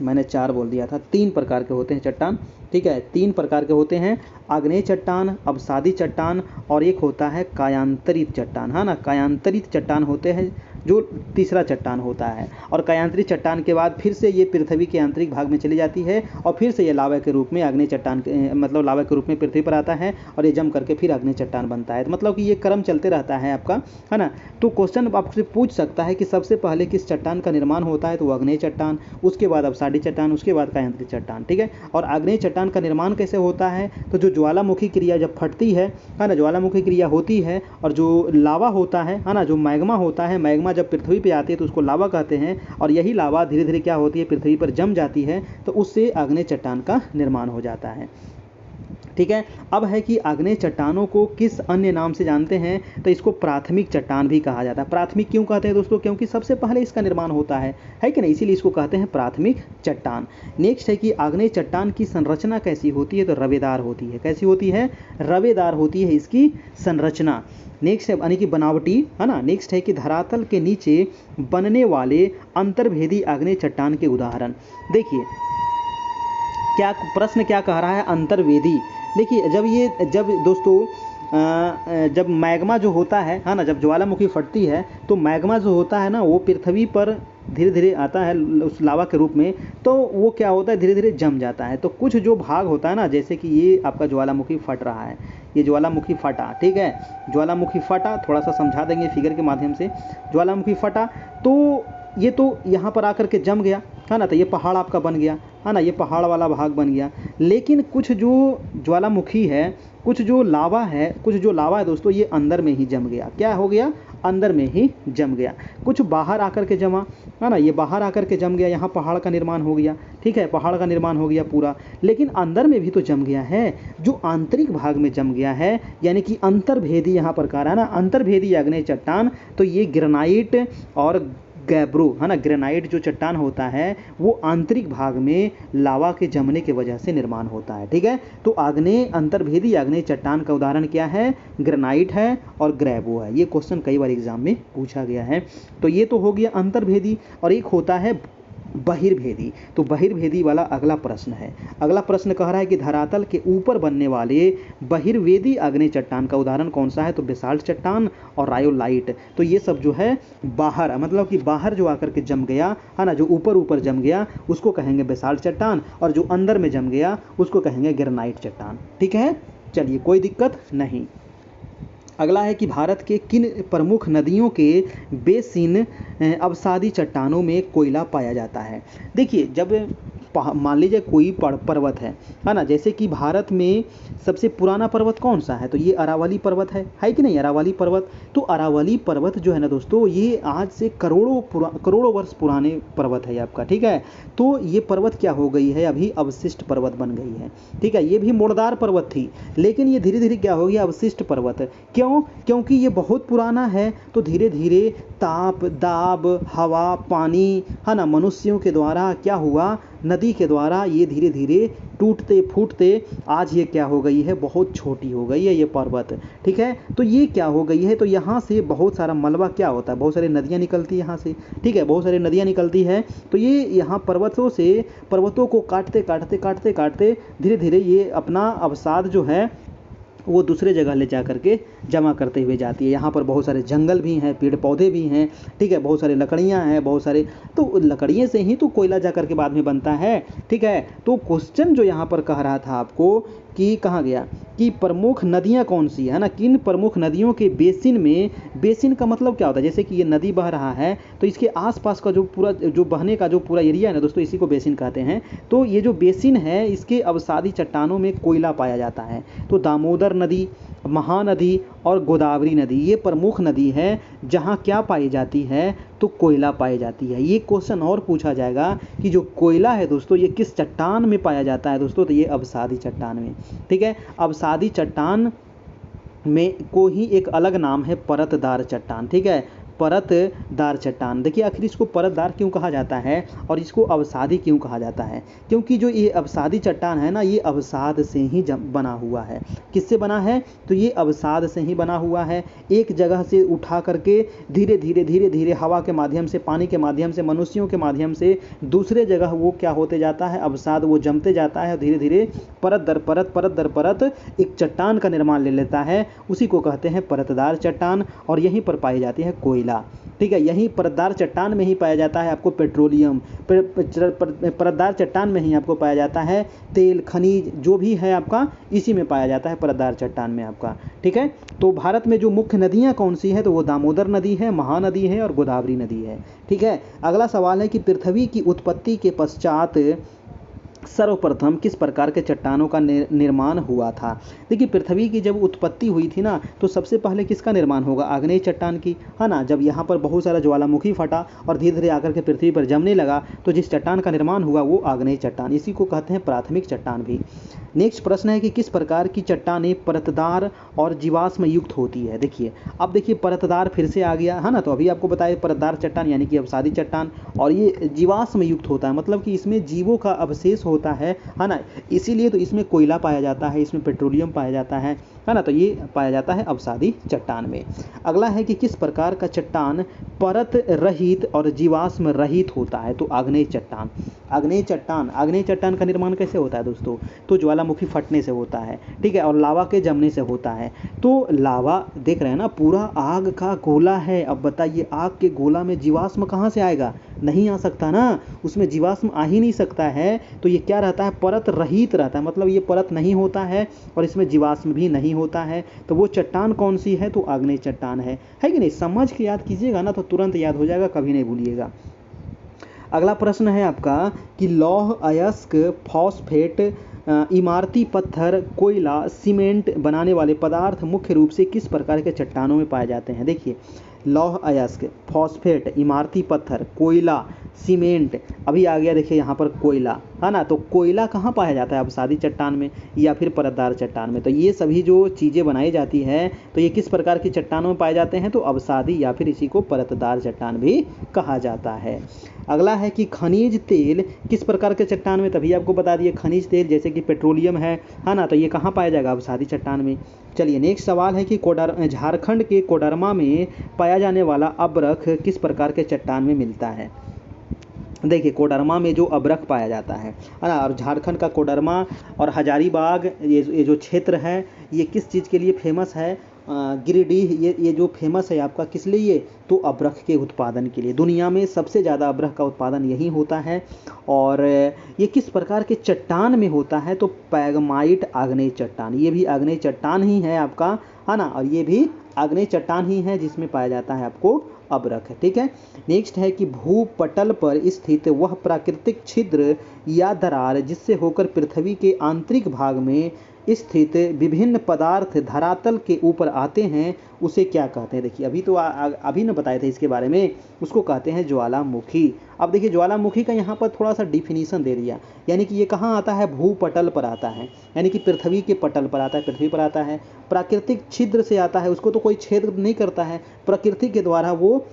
मैंने 4 बोल दिया था। 3 प्रकार के होते हैं चट्टान। ठीक है, 3 प्रकार के होते हैं, आग्नेय चट्टान, अवसादी चट्टान और एक होता है कायांतरित चट्टान, है ना। कायांतरित चट्टान होते हैं जो तीसरा चट्टान होता है। और कायांतरित चट्टान के बाद फिर से ये पृथ्वी के आंतरिक भाग में चली जाती है और फिर से ये लावा के रूप में आग्नेय चट्टान मतलब लावा के रूप में पृथ्वी पर आता है और ये जम करके फिर आग्नेय चट्टान बनता है। तो मतलब कि ये क्रम चलते रहता है आपका, है ना। तो क्वेश्चन आपसे पूछ सकता है कि सबसे पहले किस चट्टान का निर्माण होता है? तो आग्नेय चट्टान, उसके बाद अवसादी चट्टान, उसके बाद कायांतरित चट्टान। ठीक है, और आग्नेय चट्टान का निर्माण कैसे होता है? तो जो ज्वालामुखी क्रिया जब फटती है ना, ज्वालामुखी क्रिया होती है और जो लावा होता है ना, जो मैग्मा होता है, मैग्मा जब पृथ्वी पे आती है तो उसको लावा कहते हैं और यही लावा धीरे धीरे क्या होती है? पृथ्वी पर जम जाती है, तो उससे आग्नेय चट्टान का निर्माण हो जाता है। ठीक है, अब है कि आग्नेय चट्टानों को किस अन्य नाम से जानते हैं? तो इसको प्राथमिक चट्टान भी कहा जाता है। प्राथमिक क्यों कहते हैं दोस्तों? क्योंकि सबसे पहले इसका निर्माण होता है कि नहीं, इसीलिए इसको कहते हैं प्राथमिक चट्टान। नेक्स्ट है कि आग्नेय चट्टान की संरचना कैसी होती है? तो रवेदार होती है। कैसी होती है? रवेदार होती है इसकी संरचना। नेक्स्ट है यानी कि बनावटी, है ना। नेक्स्ट है कि धरातल के नीचे बनने वाले अंतर्भेदी आग्नेय चट्टान के उदाहरण। देखिए क्या प्रश्न क्या कह रहा है? अंतर्वेदी। देखिए जब दोस्तों जब मैग्मा जो होता है ना, जब ज्वालामुखी फटती है तो मैग्मा जो होता है ना वो पृथ्वी पर धीरे धीरे आता है उस लावा के रूप में, तो वो क्या होता है? धीरे धीरे जम जाता है। तो कुछ जो भाग होता है ना, जैसे कि ये आपका ज्वालामुखी फट रहा है, ये ज्वालामुखी फटा, ठीक है, ज्वालामुखी फटा, थोड़ा सा समझा देंगे फिगर के माध्यम से। ज्वालामुखी फटा तो ये तो यहाँ पर आकर के जम गया, है ना, तो ये पहाड़ आपका बन गया, है ना, ये पहाड़ वाला भाग बन गया। लेकिन कुछ जो ज्वालामुखी है, कुछ जो लावा है दोस्तों, ये अंदर में ही जम गया। क्या हो गया? अंदर में ही जम गया। कुछ बाहर आकर के जमा, है ना, ये बाहर आकर के जम गया, यहाँ पहाड़ का निर्माण हो गया। ठीक है, पहाड़ का निर्माण हो गया पूरा, लेकिन अंदर में भी तो जम गया है, जो आंतरिक भाग में जम गया है, यानी कि अंतर्भेदी यहाँ पर कह रहा है ना, अंतर्भेदी आग्नेय चट्टान। तो ये ग्रेनाइट और गैब्रो, है ना, ग्रेनाइट जो चट्टान होता है वो आंतरिक भाग में लावा के जमने की वजह से निर्माण होता है। ठीक है, तो आग्नेय अंतर्भेदी आग्नेय चट्टान का उदाहरण क्या है? ग्रेनाइट है और ग्रैबो है। ये क्वेश्चन कई बार एग्जाम में पूछा गया है। तो ये तो हो गया अंतर्भेदी, और एक होता है बहिर्भेदी। तो बहिर्भेदी वाला अगला प्रश्न है। अगला प्रश्न कह रहा है कि धरातल के ऊपर बनने वाले बहिर्वेदी आग्नेय चट्टान का उदाहरण कौन सा है? तो बेसाल्ट चट्टान और रायोलाइट। तो ये सब जो है बाहर, मतलब कि बाहर जो आकर के जम गया, है ना, जो ऊपर जम गया उसको कहेंगे बेसाल्ट चट्टान, और जो अंदर में जम गया उसको कहेंगे ग्रेनाइट चट्टान। ठीक है, चलिए कोई दिक्कत नहीं। अगला है कि भारत के किन प्रमुख नदियों के बेसिन अवसादी चट्टानों में कोयला पाया जाता है? देखिए जब मान लीजिए कोई पर्वत है ना, जैसे कि भारत में सबसे पुराना पर्वत कौन सा है, तो ये अरावली पर्वत है कि नहीं, अरावली पर्वत। तो अरावली पर्वत जो है ना दोस्तों, ये आज से करोड़ों वर्ष पुराने पर्वत है आपका, ठीक है। तो ये पर्वत क्या हो गई है, अभी अवशिष्ट पर्वत बन गई है, ठीक है। ये भी मोड़दार पर्वत थी, लेकिन ये धीरे धीरे क्या हो गया, अवशिष्ट पर्वत। क्यों? क्योंकि ये बहुत पुराना है, तो धीरे धीरे ताप, दाब, हवा, पानी, है ना, मनुष्यों के द्वारा क्या हुआ, नदी के द्वारा ये धीरे धीरे टूटते फूटते आज ये क्या हो गई है, बहुत छोटी हो गई है ये पर्वत, ठीक है। तो ये क्या हो गई है, तो यहाँ से बहुत सारा मलबा क्या होता है, बहुत सारी नदियाँ निकलती है यहाँ से, ठीक है, बहुत सारी नदियाँ निकलती है। तो ये यहाँ पर्वतों को काटते काटते काटते काटते धीरे धीरे ये अपना अवसाद जो है वो दूसरे जगह ले जा करके जमा करते हुए जाती है। यहाँ पर बहुत सारे जंगल भी हैं, पेड़ पौधे भी हैं, ठीक है, बहुत सारे लकड़ियाँ हैं, बहुत सारे, तो लकड़ियों से ही तो कोयला जा करके बाद में बनता है, ठीक है। तो क्वेश्चन जो यहाँ पर कह रहा था आपको कि कहाँ गया, कि प्रमुख नदियाँ कौन सी है ना, किन प्रमुख नदियों के बेसिन में, बेसिन का मतलब क्या होता है, जैसे कि ये नदी बह रहा है तो इसके आसपास का जो पूरा जो बहने का जो पूरा एरिया है ना दोस्तों, इसी को बेसिन कहते हैं। तो ये जो बेसिन है, इसके अवसादी चट्टानों में कोयला पाया जाता है। तो दामोदर नदी, महानदी और गोदावरी नदी ये प्रमुख नदी है जहाँ क्या पाई जाती है, तो कोयला पाई जाती है। ये क्वेश्चन और पूछा जाएगा कि जो कोयला है दोस्तों, ये किस चट्टान में पाया जाता है दोस्तों, तो ये अवसादी चट्टान में, ठीक है। अवसादी चट्टान में को ही एक अलग नाम है परतदार चट्टान, ठीक है, परतदार चट्टान। देखिए आखिर इसको परतदार क्यों कहा जाता है और इसको अवसादी क्यों कहा जाता है, क्योंकि जो ये अवसादी चट्टान है ना, ये अवसाद से ही बना हुआ है। किससे बना है, तो ये अवसाद से ही बना हुआ है। एक जगह से उठा करके धीरे धीरे धीरे धीरे हवा के माध्यम से, पानी के माध्यम से, मनुष्यों के माध्यम से दूसरे जगह वो क्या होते जाता है, अवसाद वो जमते जाता है, धीरे धीरे परत दर परत एक चट्टान का निर्माण ले लेता है। उसी को कहते हैं परतदार चट्टान, और यहीं पर पाई जाती है कोयला, ठीक है। यही परतदार चट्टान में ही पाया जाता है आपको पेट्रोलियम, परतदार चट्टान में ही आपको पाया जाता है तेल, खनिज जो भी है आपका, इसी में पाया जाता है परतदार चट्टान में आपका, ठीक है। तो भारत में जो मुख्य नदियां कौन सी है, तो वो दामोदर नदी है, महानदी है और गोदावरी नदी है, ठीक है। अगला सवाल है कि पृथ्वी की उत्पत्ति के पश्चात सर्वप्रथम किस प्रकार के चट्टानों का निर्माण हुआ था। देखिए पृथ्वी की जब उत्पत्ति हुई थी ना, तो सबसे पहले किसका निर्माण होगा, आग्नेय चट्टान की, है ना। जब यहाँ पर बहुत सारा ज्वालामुखी फटा और धीरे धीरे आकर के पृथ्वी पर जमने लगा, तो जिस चट्टान का निर्माण हुआ वो आग्नेय चट्टान, इसी को कहते हैं प्राथमिक चट्टान भी। नेक्स्ट प्रश्न है कि किस प्रकार की चट्टानें परतदार और जीवाश्म युक्त होती है। देखिए अब देखिए परतदार फिर से आ गया है ना, तो अभी आपको बताया परतदार चट्टान यानी कि अवसादी चट्टान, और ये जीवाश्म युक्त होता है, मतलब कि इसमें जीवों का अवशेष होता है ना, इसीलिए तो इसमें कोयला पाया जाता है, इसमें पेट्रोलियम पाया जाता है ना, तो ये पाया जाता है अवसादी चट्टान में। अगला है कि किस प्रकार का चट्टान परत रहित और जीवाश्म रहित होता है, तो आग्नेय चट्टान। आग्नेय चट्टान का निर्माण कैसे होता है दोस्तों, तो ज्वालामुखी फटने से होता है, ठीक है, और लावा के जमने से होता है। तो लावा देख रहे हैं ना, पूरा आग का गोला है, अब बताइए आग के गोला में जीवाश्म कहाँ से आएगा, नहीं आ सकता ना, उसमें जीवाश्म आ ही नहीं सकता है। तो ये क्या रहता है, परत रहित रहता है, मतलब ये परत नहीं होता है और इसमें जीवाश्म भी नहीं होता है। तो वो चट्टान कौन सी है, तो आग्नेय चट्टान है कि नहीं। समझ के याद कीजिएगा ना, तो तुरंत याद हो जाएगा, कभी नहीं भूलिएगा। अगला प्रश्न है आपका कि लौह अयस्क, फॉस्फेट, इमारती पत्थर, कोयला, सीमेंट बनाने वाले पदार्थ मुख्य रूप से किस प्रकार के चट्टानों में पाए जाते हैं। देखिए लौह अयस्क, फॉस्फेट, इमारती पत्थर, कोयला, सीमेंट, अभी आ गया देखिए यहाँ पर कोयला, है ना। तो कोयला कहाँ पाया जाता है, अवसादी चट्टान में या फिर परतदार चट्टान में। तो ये सभी जो चीज़ें बनाई जाती है, तो ये किस प्रकार की चट्टानों में पाए जाते हैं, तो अवसादी या फिर इसी को परतदार चट्टान भी कहा जाता है। अगला है कि खनिज तेल किस प्रकार के चट्टान में, तभी आपको बता दिए खनिज तेल जैसे कि पेट्रोलियम है ना, तो ये कहाँ पाया जाएगा, अवसादी चट्टान में। चलिए नेक्स्ट सवाल है कि झारखंड के कोडरमा में पाया जाने वाला अब्रख किस प्रकार के चट्टान में मिलता है। देखिए कोडरमा में जो अब्रख पाया जाता है ना, और झारखंड का कोडरमा और हजारीबाग ये जो क्षेत्र है, ये किस चीज़ के लिए फेमस है, गिरिडीह ये जो फेमस है आपका किस लिए, तो अब्रख के उत्पादन के लिए। दुनिया में सबसे ज़्यादा अब्रख का उत्पादन यहीं होता है। और ये किस प्रकार के चट्टान में होता है, तो पैगमाइट आग्नेय चट्टान, ये भी आग्नेय चट्टान ही है आपका, है ना, और ये भी आग्नेय चट्टान ही है जिसमें पाया जाता है आपको अवरक है। ठीक है, नेक्स्ट है कि भूपटल पर स्थित वह प्राकृतिक छिद्र या दरार जिससे होकर पृथ्वी के आंतरिक भाग में स्थित विभिन्न पदार्थ धरातल के ऊपर आते हैं उसे क्या कहते हैं। देखिए अभी तो अभी न बताए थे इसके बारे में, उसको कहते हैं ज्वालामुखी। अब देखिए ज्वालामुखी का यहाँ पर थोड़ा सा डिफिनीशन दे दिया, यानी कि ये कहाँ आता है, भूपटल पर आता है, यानी कि पृथ्वी के पटल पर आता है, पृथ्वी पर आता है। प्राकृतिक छिद्र से आता है, उसको तो कोई छेद नहीं करता है, प्रकृति के द्वारा वो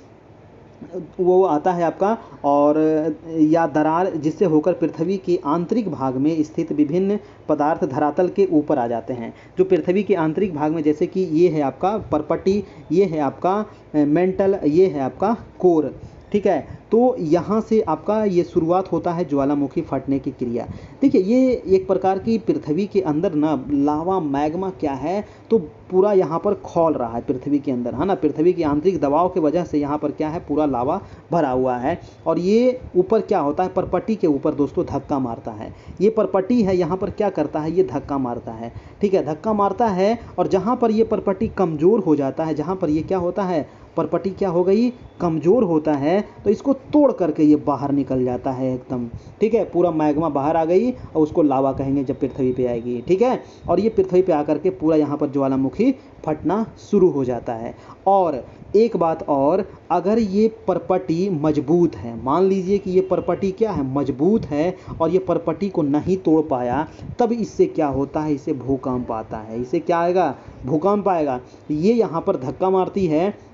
आता है आपका, और या दरार जिससे होकर पृथ्वी के आंतरिक भाग में स्थित विभिन्न पदार्थ धरातल के ऊपर आ जाते हैं। जो पृथ्वी के आंतरिक भाग में, जैसे कि ये है आपका परपटी, ये है आपका मेंटल, ये है आपका कोर। ठीक है, तो यहाँ से आपका ये शुरुआत होता है ज्वालामुखी फटने की क्रिया। देखिए ये एक प्रकार की पृथ्वी के अंदर ना लावा मैग्मा क्या है, तो पूरा यहाँ पर खौल रहा है पृथ्वी के अंदर, है ना। पृथ्वी के आंतरिक दबाव की वजह से यहाँ पर क्या है, पूरा लावा भरा हुआ है, और ये ऊपर क्या होता है, परपटी के ऊपर दोस्तों धक्का मारता है। ये परपटी है, यहाँ पर क्या करता है, ये धक्का मारता है। ठीक है, धक्का मारता है, और जहाँ पर ये परपटी कमज़ोर हो जाता है, जहाँ पर ये क्या होता है, परपटी क्या हो गई, कमज़ोर होता है, तो इसको तोड़ करके ये बाहर निकल जाता है एकदम। ठीक है, पूरा मैग्मा बाहर आ गई, और उसको लावा कहेंगे जब पृथ्वी पे आएगी। ठीक है, और ये पृथ्वी पे आकर के पूरा यहाँ पर ज्वालामुखी फटना शुरू हो जाता है। और एक बात और, अगर ये परपटी मजबूत है, मान लीजिए कि ये परपटी क्या है, मजबूत है, और ये परपटी को नहीं तोड़ पाया, तब इससे क्या होता है, इससे भूकंप आता है। इससे क्या आएगा, भूकंप आएगा। ये यहाँ पर धक्का मारती है,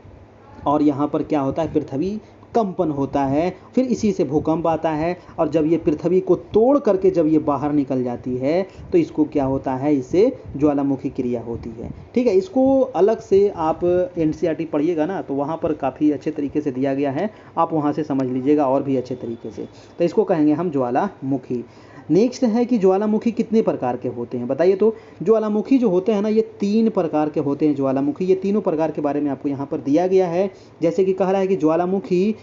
और यहाँ पर क्या होता है, पृथ्वी कंपन होता है, फिर इसी से भूकंप आता है, और जब ये पृथ्वी को तोड़ करके जब ये बाहर निकल जाती है, तो इसको क्या होता है, इससे ज्वालामुखी क्रिया होती है। ठीक है, इसको अलग से आप एनसीईआरटी पढ़िएगा ना, तो वहाँ पर काफ़ी अच्छे तरीके से दिया गया है, आप वहाँ से समझ लीजिएगा और भी अच्छे तरीके से। तो इसको कहेंगे हम ज्वालामुखी। नेक्स्ट है कि ज्वालामुखी कितने प्रकार के होते हैं, बताइए। तो ज्वालामुखी जो होते हैं ना, ये 3 प्रकार के होते हैं ज्वालामुखी। ये तीनों प्रकार के बारे में आपको यहाँ पर दिया गया है। जैसे कि कह रहा है कि ज्वालामुखी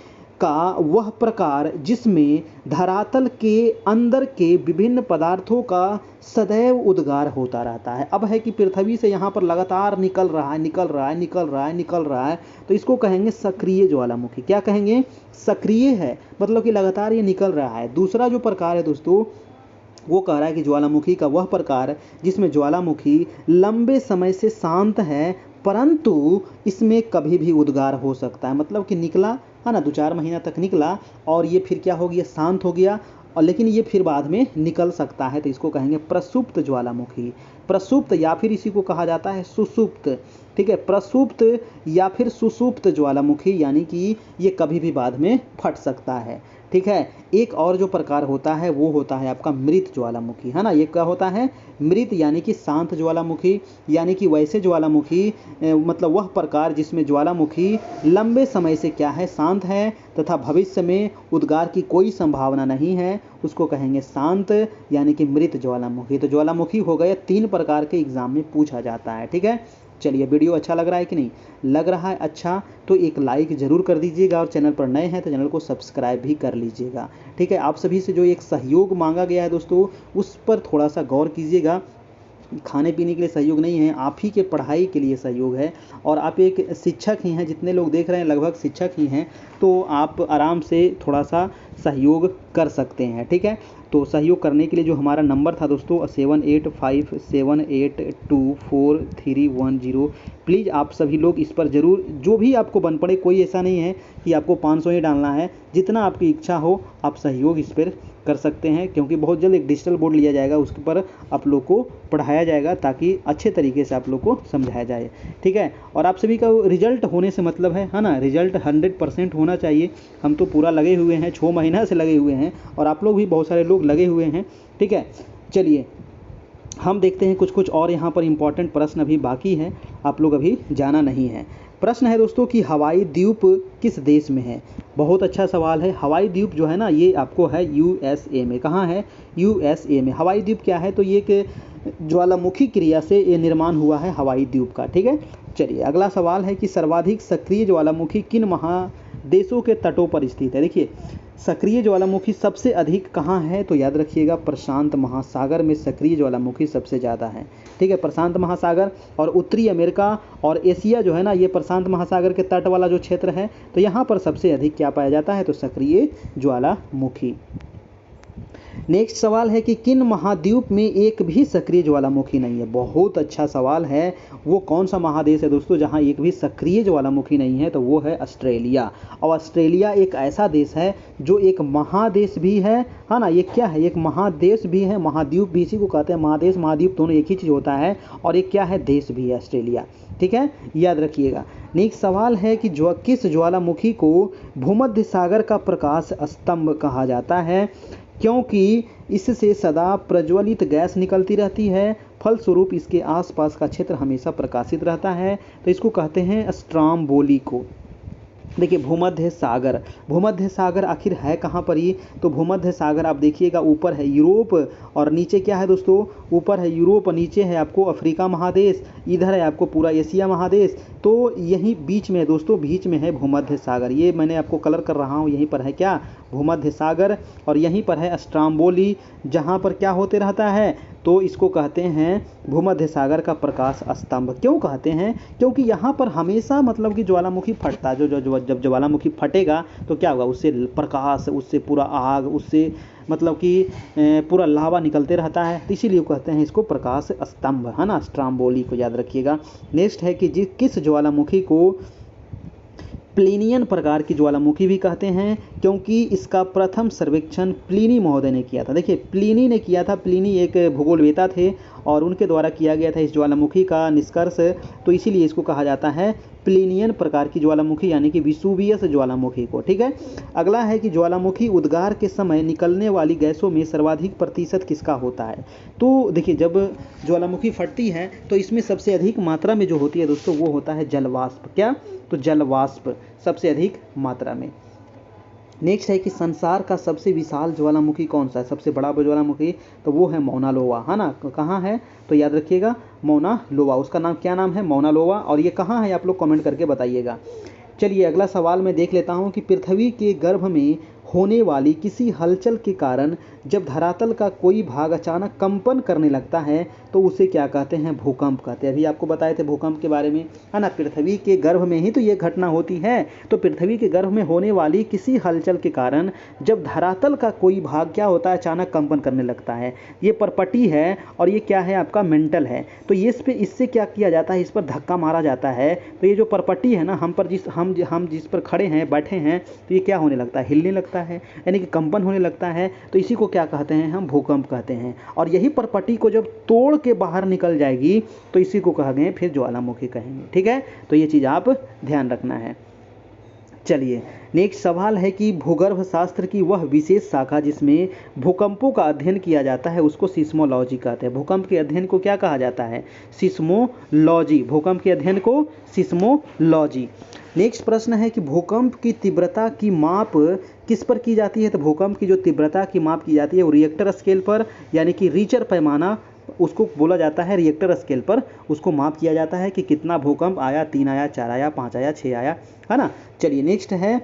का वह प्रकार जिसमें धरातल के अंदर के विभिन्न पदार्थों का सदैव उद्गार होता रहता है। अब है कि पृथ्वी से यहाँ पर लगातार निकल रहा है, निकल रहा है, निकल रहा है, निकल रहा है, तो इसको कहेंगे सक्रिय ज्वालामुखी। क्या कहेंगे, सक्रिय है, मतलब कि लगातार ये निकल रहा है। दूसरा जो प्रकार है दोस्तों, वो कह रहा है कि ज्वालामुखी का वह प्रकार जिसमें ज्वालामुखी लंबे समय से शांत है, परंतु इसमें कभी भी उद्गार हो सकता है। मतलब कि निकला है ना, 2-4 महीना तक निकला, और ये फिर क्या हो गया, शांत हो गया, और लेकिन ये फिर बाद में निकल सकता है, तो इसको कहेंगे प्रसुप्त ज्वालामुखी। प्रसुप्त या फिर इसी को कहा जाता है सुसुप्त। ठीक है, प्रसुप्त या फिर सुसुप्त ज्वालामुखी, यानी कि ये कभी भी बाद में फट सकता है। ठीक है, एक और जो प्रकार होता है वो होता है आपका मृत ज्वालामुखी, है ना। ये क्या होता है, मृत यानी कि शांत ज्वालामुखी, यानी कि वैसे ज्वालामुखी मतलब वह प्रकार जिसमें ज्वालामुखी लंबे समय से क्या है, शांत है, तथा भविष्य में उद्गार की कोई संभावना नहीं है, उसको कहेंगे शांत यानी कि मृत ज्वालामुखी। तो ज्वालामुखी हो गए 3 प्रकार के एग्जाम में पूछा जाता है। ठीक है, चलिए वीडियो अच्छा लग रहा है कि नहीं, लग रहा है अच्छा, तो एक लाइक ज़रूर कर दीजिएगा, और चैनल पर नए हैं तो चैनल को सब्सक्राइब भी कर लीजिएगा। ठीक है, आप सभी से जो एक सहयोग मांगा गया है दोस्तों, उस पर थोड़ा सा गौर कीजिएगा। खाने पीने के लिए सहयोग नहीं है, आप ही के पढ़ाई के लिए सहयोग है, और आप एक शिक्षक ही हैं, जितने लोग देख रहे हैं लगभग शिक्षक ही हैं, तो आप आराम से थोड़ा सा सहयोग कर सकते हैं। ठीक है, तो सहयोग करने के लिए जो हमारा नंबर था दोस्तों 7857824310, प्लीज़ आप सभी लोग इस पर ज़रूर, जो भी आपको बन पड़े, कोई ऐसा नहीं है कि आपको 500 ही डालना है, जितना आपकी इच्छा हो आप सहयोग इस पर कर सकते हैं, क्योंकि बहुत जल्द एक डिजिटल बोर्ड लिया जाएगा, उसके पर आप लोग को पढ़ाया जाएगा, ताकि अच्छे तरीके से आप लोग को समझाया जाए। ठीक है, और आप सभी का रिजल्ट होने से मतलब है ना, रिजल्ट 100% होना चाहिए। हम तो पूरा लगे हुए हैं, 6 महीना से लगे हुए हैं, और आप लोग भी बहुत सारे लोग लगे हुए हैं। ठीक है, चलिए हम देखते हैं कुछ और यहाँ पर इम्पॉर्टेंट प्रश्न अभी बाकी है, आप लोग अभी जाना नहीं है। प्रश्न है दोस्तों कि हवाई द्वीप किस देश में है। बहुत अच्छा सवाल है। हवाई द्वीप जो है ना, ये आपको है यूएसए में। कहाँ है, यूएसए में। हवाई द्वीप क्या है, तो ये एक ज्वालामुखी क्रिया से ये निर्माण हुआ है हवाई द्वीप का। ठीक है, चलिए अगला सवाल है कि सर्वाधिक सक्रिय ज्वालामुखी किन महादेशों के तटों पर स्थित है। देखिए सक्रिय ज्वालामुखी सबसे अधिक कहाँ है? तो याद रखिएगा प्रशांत महासागर में सक्रिय ज्वालामुखी सबसे ज़्यादा है। ठीक है, प्रशांत महासागर और उत्तरी अमेरिका और एशिया जो है ना, ये प्रशांत महासागर के तट वाला जो क्षेत्र है, तो यहाँ पर सबसे अधिक क्या पाया जाता है? तो सक्रिय ज्वालामुखी। नेक्स्ट सवाल है कि किन महाद्वीप में एक भी सक्रिय ज्वालामुखी नहीं है? बहुत अच्छा सवाल है। वो कौन सा महादेश है दोस्तों जहां एक भी सक्रिय ज्वालामुखी नहीं है? तो वो है ऑस्ट्रेलिया। और ऑस्ट्रेलिया एक ऐसा देश है जो एक महादेश भी है ना। ये क्या है? एक महादेश भी है, महाद्वीप भी इसी को कहते हैं। महादेश महाद्वीप दोनों एक ही चीज़ होता है। और एक क्या है? देश भी है ऑस्ट्रेलिया। ठीक है, याद रखिएगा। नेक्स्ट सवाल है कि किस ज्वालामुखी को भूमध्य सागर का प्रकाश स्तंभ कहा जाता है? क्योंकि इससे सदा प्रज्वलित गैस निकलती रहती है, फलस्वरूप इसके आसपास का क्षेत्र हमेशा प्रकाशित रहता है। तो इसको कहते हैं स्ट्रोम्बोली को। देखिए भूमध्य सागर आखिर है कहाँ पर ये? तो भूमध्य सागर आप देखिएगा ऊपर है यूरोप और नीचे क्या है दोस्तों? ऊपर है यूरोप, नीचे है आपको अफ्रीका महादेश, इधर है आपको पूरा एशिया महादेश। तो यहीं बीच में दोस्तों, बीच में है भूमध्य सागर। ये मैंने आपको कलर कर रहा हूँ, यहीं पर है क्या? भूमध्य सागर। और यहीं पर है स्ट्रोम्बोली, जहाँ पर क्या होते रहता है? तो इसको कहते हैं भूमध्य सागर का प्रकाश स्तंभ। क्यों कहते हैं? क्योंकि यहाँ पर हमेशा मतलब कि ज्वालामुखी फटता है। जब ज्वालामुखी फटेगा तो क्या होगा? उससे प्रकाश, उससे पूरा आग, उससे मतलब कि पूरा लावा निकलते रहता है। तो इसीलिए कहते हैं इसको प्रकाश स्तंभ, है ना। स्ट्रोम्बोली को याद रखिएगा। नेक्स्ट है कि किस ज्वालामुखी को प्लिनियन प्रकार की ज्वालामुखी भी कहते हैं? क्योंकि इसका प्रथम सर्वेक्षण प्लिनी महोदय ने किया था। देखिए प्लिनी ने किया था। प्लिनी एक भूगोलवेता थे और उनके द्वारा किया गया था इस ज्वालामुखी का निष्कर्ष। तो इसीलिए इसको कहा जाता है प्लिनियन प्रकार की ज्वालामुखी, यानी कि विसुवियस ज्वालामुखी को। ठीक है, अगला है कि ज्वालामुखी उद्गार के समय निकलने वाली गैसों में सर्वाधिक प्रतिशत किसका होता है? तो देखिए जब ज्वालामुखी फटती है तो इसमें सबसे अधिक मात्रा में जो होती है दोस्तों वो होता है जलवाष्प। क्या? तो जलवाष्प सबसे अधिक मात्रा में। नेक्स्ट है कि संसार का सबसे विशाल ज्वालामुखी कौन सा है? सबसे बड़ा ज्वालामुखी तो वो है मौना लोवा, है ना। कहाँ है? तो याद रखिएगा मौना लोवा। उसका नाम क्या नाम है? मौना लोवा। और ये कहाँ है आप लोग कमेंट करके बताइएगा। चलिए अगला सवाल मैं देख लेता हूँ कि पृथ्वी के गर्भ में होने वाली किसी हलचल के कारण जब धरातल का कोई भाग अचानक कंपन करने लगता है तो उसे क्या कहते हैं? भूकंप कहते हैं। अभी आपको बताए थे भूकंप के बारे में, है ना। पृथ्वी के गर्भ में ही तो ये घटना होती है। तो पृथ्वी के गर्भ में होने वाली किसी हलचल के कारण जब धरातल का कोई भाग क्या होता है? अचानक कंपन करने लगता है। ये परपटी है और ये क्या है? आपका मेंटल है। तो ये इससे क्या किया जाता है? इस पर धक्का मारा जाता है। तो ये जो परपटी है ना, हम जिस पर खड़े हैं, बैठे हैं, तो ये क्या होने लगता है? हिलने लगता है, यानी कि कंपन होने लगता है। तो इसी को क्या कहते हैं? हम भूकंप कहते हैं। और यही परपटी को जब तोड़ के बाहर निकल जाएगी तो इसी को कहेंगे फिर ज्वालामुखी कहेंगे। ठीक है, तो ये चीज़ आप ध्यान रखना है। चलिए नेक्स्ट सवाल है कि भूगर्भ शास्त्र की वह विशेष शाखा जिसमें भूकंपों का अध्ययन किया जाता है उसको सिस्मोलॉजी कहते हैं। भूकंप के अध्ययन को क्या कहा जाता है? सिस्मोलॉजी। भूकंप के अध्ययन को सिस्मोलॉजी। नेक्स्ट प्रश्न है कि भूकंप की तीव्रता की माप किस पर की जाती है? तो भूकंप की जो तीव्रता की माप की जाती है वो रिएक्टर स्केल पर, यानी कि रीचर पैमाना उसको बोला जाता है। रिएक्टर स्केल पर उसको माप किया जाता है कि कितना भूकंप आया, 3 आया, 4 आया, 5 आया, 6 आया, है ना। चलिए नेक्स्ट है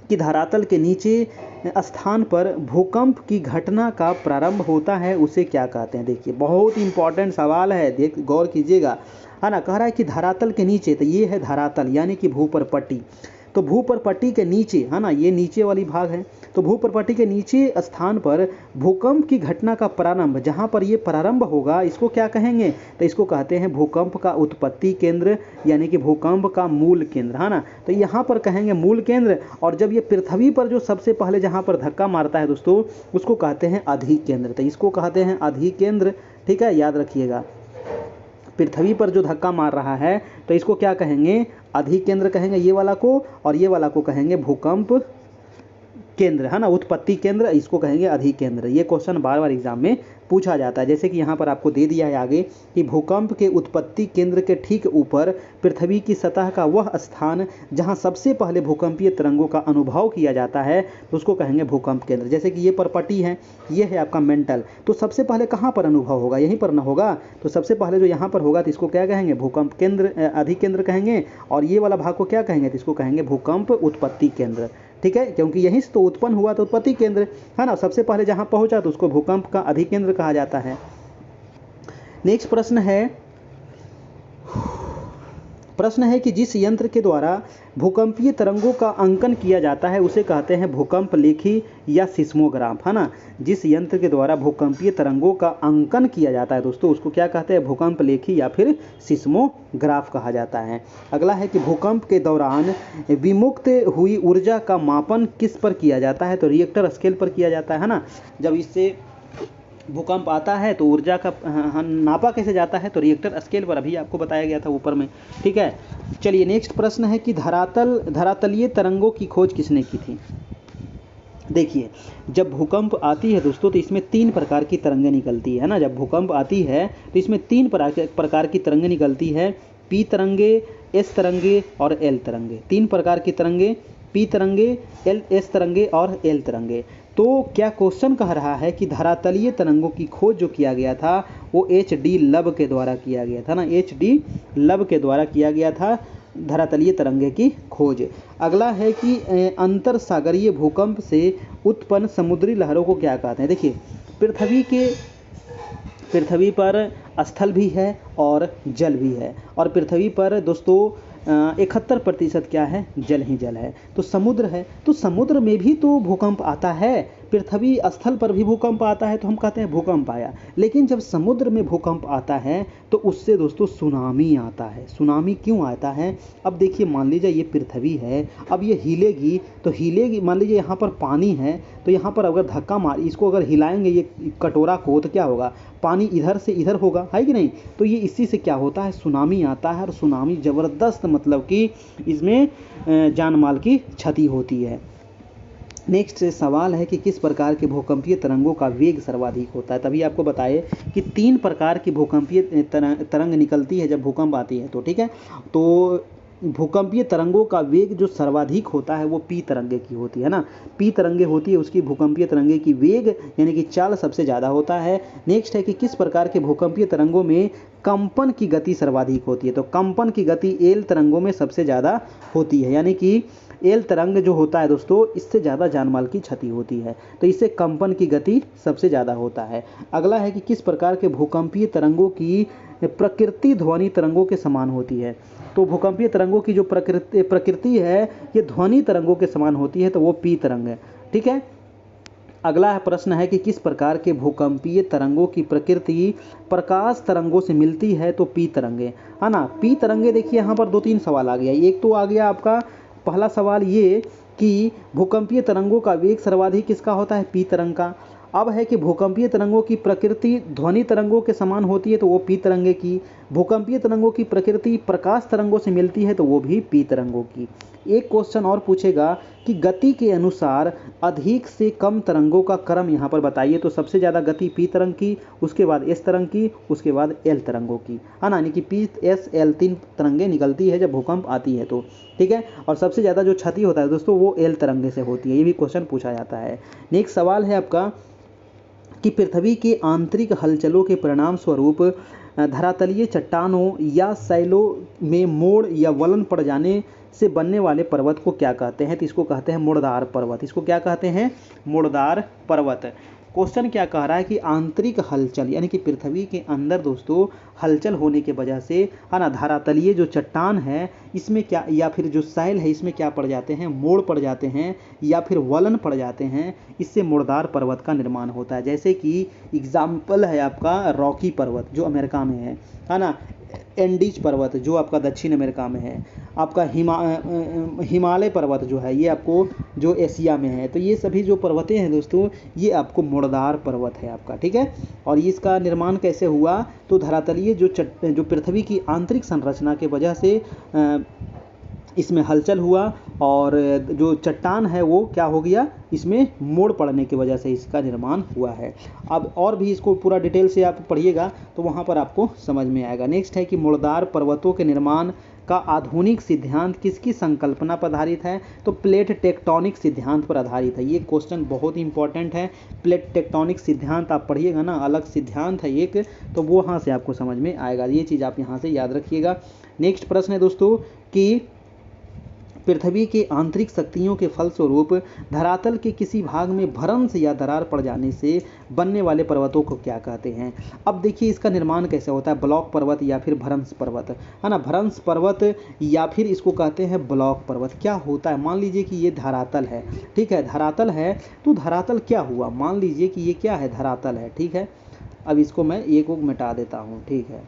कि धरातल के नीचे स्थान पर भूकंप की घटना का प्रारंभ होता है उसे क्या कहते हैं? देखिए बहुत इंपॉर्टेंट सवाल है, देख गौर कीजिएगा, है ना। कह रहा है कि धरातल के नीचे, तो ये है धरातल यानी कि भूपरपट्टी। तो भूपरपट्टी के नीचे, है ना, ये नीचे वाली भाग है। तो भूपरपट्टी के नीचे स्थान पर भूकंप की घटना का प्रारंभ, जहाँ पर ये प्रारंभ होगा इसको क्या कहेंगे? तो इसको कहते हैं भूकंप का उत्पत्ति केंद्र, यानी कि भूकंप का मूल केंद्र, है ना। तो यहाँ पर कहेंगे मूल केंद्र। और जब ये पृथ्वी पर जो सबसे पहले जहाँ पर धक्का मारता है दोस्तों उसको कहते हैं अधिकेंद्र। तो इसको कहते हैं अधिकेंद्र। ठीक है, याद रखिएगा। पृथ्वी पर जो धक्का मार रहा है तो इसको क्या कहेंगे? अधिकेंद्र कहेंगे ये वाला को, और ये वाला को कहेंगे भूकंप केंद्र, है ना, उत्पत्ति केंद्र, इसको कहेंगे अधिकेंद्र। ये क्वेश्चन बार बार एग्जाम में पूछा जाता है। जैसे कि यहाँ पर आपको दे दिया है आगे कि भूकंप के उत्पत्ति केंद्र के ठीक ऊपर पृथ्वी की सतह का वह स्थान जहाँ सबसे पहले भूकंपीय तरंगों का अनुभव किया जाता है तो उसको कहेंगे भूकंप केंद्र। जैसे कि ये परपटी है, ये है आपका मेंटल, तो सबसे पहले कहाँ पर अनुभव होगा? यहीं पर ना होगा। तो सबसे पहले जो यहाँ पर होगा तो इसको क्या कहेंगे? भूकंप केंद्र, अधिकेंद्र कहेंगे। और ये वाला भाग को क्या कहेंगे? तो इसको कहेंगे भूकंप उत्पत्ति केंद्र। ठीक है, क्योंकि यहीं से तो उत्पन्न हुआ, तो उत्पत्ति केंद्र है ना, सबसे पहले जहाँ पहुँचा तो उसको भूकंप का अधिकेंद्र कहा जाता है। नेक्स्ट प्रश्न है कि जिस यंत्र के द्वारा भूकंपीय तरंगों का अंकन किया जाता है उसे कहते हैं भूकंप लेखी या सिस्मोग्राफ, है ना। जिस यंत्र के द्वारा भूकंपीय तरंगों का अंकन किया जाता है दोस्तों उसको क्या कहते हैं, भूकंप लेखी या फिर सिस्मोग्राफ कहा जाता है। अगला है कि भूकंप के दौरान विमुक्त हुई ऊर्जा का मापन किस पर किया जाता है, तो रिएक्टर स्केल पर किया जाता है ना। जब इससे भूकंप आता है तो ऊर्जा का नापा कैसे जाता है, तो रिएक्टर स्केल पर, अभी आपको बताया गया था ऊपर में, ठीक है। चलिए नेक्स्ट प्रश्न है कि धरातलीय तरंगों की खोज किसने की थी। देखिए, जब भूकंप आती है दोस्तों तो इसमें 3 प्रकार की तरंगें निकलती है ना। जब भूकंप आती है तो इसमें 3 प्रकार की तरंगें निकलती है, पी तरंगे, एस तरंगे और एल तरंगे। 3 प्रकार की तरंगे, पी तरंगे, एस तरंगे और एल तरंगे। तो क्या क्वेश्चन कह रहा है कि धरातलीय तरंगों की खोज जो किया गया था वो एच.डी. लब के द्वारा किया गया था ना, एच.डी. लब के द्वारा किया गया था धरातलीय तरंगे की खोज। अगला है कि अंतर सागरीय भूकंप से उत्पन्न समुद्री लहरों को क्या कहते हैं। देखिए, पृथ्वी पर स्थल भी है और जल भी है, और पृथ्वी पर दोस्तों 71% क्या है, जल ही जल है। तो समुद्र है, तो समुद्र में भी तो भूकंप आता है, पृथ्वी स्थल पर भी भूकंप आता है, तो हम कहते हैं भूकंप आया। लेकिन जब समुद्र में भूकंप आता है तो उससे दोस्तों सुनामी आता है। सुनामी क्यों आता है, अब देखिए, मान लीजिए ये पृथ्वी है, अब ये हिलेगी तो हिलेगी, मान लीजिए यहाँ पर पानी है तो यहाँ पर अगर धक्का मार, इसको अगर हिलाएंगे ये कटोरा को, तो क्या होगा, पानी इधर से इधर होगा, है कि नहीं। तो ये इसी से क्या होता है, सुनामी आता है, और सुनामी ज़बरदस्त, मतलब कि इसमें जान माल की क्षति होती है। नेक्स्ट सवाल है कि किस प्रकार के भूकंपीय तरंगों का वेग सर्वाधिक होता है। तभी आपको बताए कि 3 प्रकार की भूकंपीय तरंग निकलती है जब भूकंप आती है, तो ठीक है। तो भूकंपीय तरंगों का वेग जो सर्वाधिक होता है वो पी तरंगे की होती है ना, पी तरंगे होती है, उसकी भूकंपीय तरंगे की वेग यानी कि चाल सबसे ज़्यादा होता है। नेक्स्ट है कि किस प्रकार के भूकंपीय तरंगों में कंपन की गति सर्वाधिक होती है, तो कंपन की गति एल तरंगों में सबसे ज़्यादा होती है, यानी कि एल तरंग जो होता है दोस्तों इससे ज़्यादा जानमाल की क्षति होती है, तो इससे कंपन की गति सबसे ज़्यादा होता है। अगला है कि किस प्रकार के भूकंपीय तरंगों की प्रकृति ध्वनि तरंगों के समान होती है, तो भूकंपीय तरंगों की जो प्रकृति है ये ध्वनि तरंगों के समान होती है, तो वो पी तरंग है, ठीक है। अगला प्रश्न है कि किस प्रकार के भूकंपीय तरंगों की प्रकृति प्रकाश तरंगों से मिलती है, तो पी तरंगे, है ना। पी तरंगे, देखिए यहाँ पर 2-3 सवाल आ गया। एक तो आ गया आपका पहला सवाल ये कि भूकंपीय तरंगों का वेग सर्वाधिक किसका होता है, पी तरंग का। अब है कि भूकंपीय तरंगों की प्रकृति ध्वनि तरंगों के समान होती है, तो वो पी तरंगे की। भूकंपीय तरंगों की प्रकृति प्रकाश तरंगों से मिलती है, तो वो भी पी तरंगों की। एक क्वेश्चन और पूछेगा कि गति के अनुसार अधिक से कम तरंगों का क्रम यहाँ पर बताइए, तो सबसे ज़्यादा गति पी तरंग की, उसके बाद एस तरंग की, उसके बाद एल तरंगों की, है ना। यानी कि पी, एस, एल 3 तरंगें निकलती है जब भूकंप आती है, तो ठीक है। और सबसे ज़्यादा जो क्षति होता है दोस्तों वो एल तरंगे से होती है, ये भी क्वेश्चन पूछा जाता है। नेक्स्ट सवाल है आपका कि पृथ्वी के आंतरिक हलचलों के परिणाम स्वरूप धरातलीय चट्टानों या शैलों में मोड़ या वलन पड़ जाने से बनने वाले पर्वत को क्या कहते हैं, तो इसको कहते हैं मुड़दार पर्वत। इसको क्या कहते हैं, मुड़दार पर्वत। क्वेश्चन क्या कह रहा है कि आंतरिक हलचल यानी कि पृथ्वी के अंदर दोस्तों हलचल होने की वजह से, है ना, धरातलीय जो चट्टान है इसमें क्या, या फिर जो शैल है इसमें क्या पड़ जाते हैं, मोड़ पड़ जाते हैं या फिर वलन पड़ जाते हैं, इससे मुड़दार पर्वत का निर्माण होता है। जैसे कि एग्जाम्पल है आपका रॉकी पर्वत जो अमेरिका में है ना, एंडीज पर्वत जो आपका दक्षिण अमेरिका में है, आपका हिमालय पर्वत जो है ये आपको जो एशिया में है। तो ये सभी जो पर्वतें हैं दोस्तों ये आपको मुड़दार पर्वत है आपका, ठीक है। और इसका निर्माण कैसे हुआ, तो धरातलीय जो पृथ्वी की आंतरिक संरचना के वजह से इसमें हलचल हुआ और जो चट्टान है वो क्या हो गया, इसमें मोड़ पड़ने की वजह से इसका निर्माण हुआ है। अब और भी इसको पूरा डिटेल से आप पढ़िएगा तो वहाँ पर आपको समझ में आएगा। नेक्स्ट है कि मुड़दार पर्वतों के निर्माण का आधुनिक सिद्धांत किसकी संकल्पना पर आधारित है, तो प्लेट टेक्टोनिक सिद्धांत पर आधारित है। ये क्वेश्चन बहुत इंपॉर्टेंट है। प्लेट टेक्टोनिक सिद्धांत आप पढ़िएगा ना, अलग सिद्धांत है एक, तो वो वहाँ से आपको समझ में आएगा। ये चीज़ आप यहाँ से याद रखिएगा। नेक्स्ट प्रश्न है दोस्तों कि पृथ्वी के आंतरिक शक्तियों के फलस्वरूप धरातल के किसी भाग में भ्रंश या दरार पड़ जाने से बनने वाले पर्वतों को क्या कहते हैं। अब देखिए इसका निर्माण कैसे होता है, ब्लॉक पर्वत या फिर भ्रंश पर्वत, है ना। भ्रंश पर्वत या फिर इसको कहते हैं ब्लॉक पर्वत। क्या होता है, मान लीजिए कि ये धरातल है, ठीक है, धरातल है, तो धरातल क्या हुआ, मान लीजिए कि ये क्या है, धरातल है, ठीक है। अब इसको मैं एक को मिटा देता हूँ, ठीक है।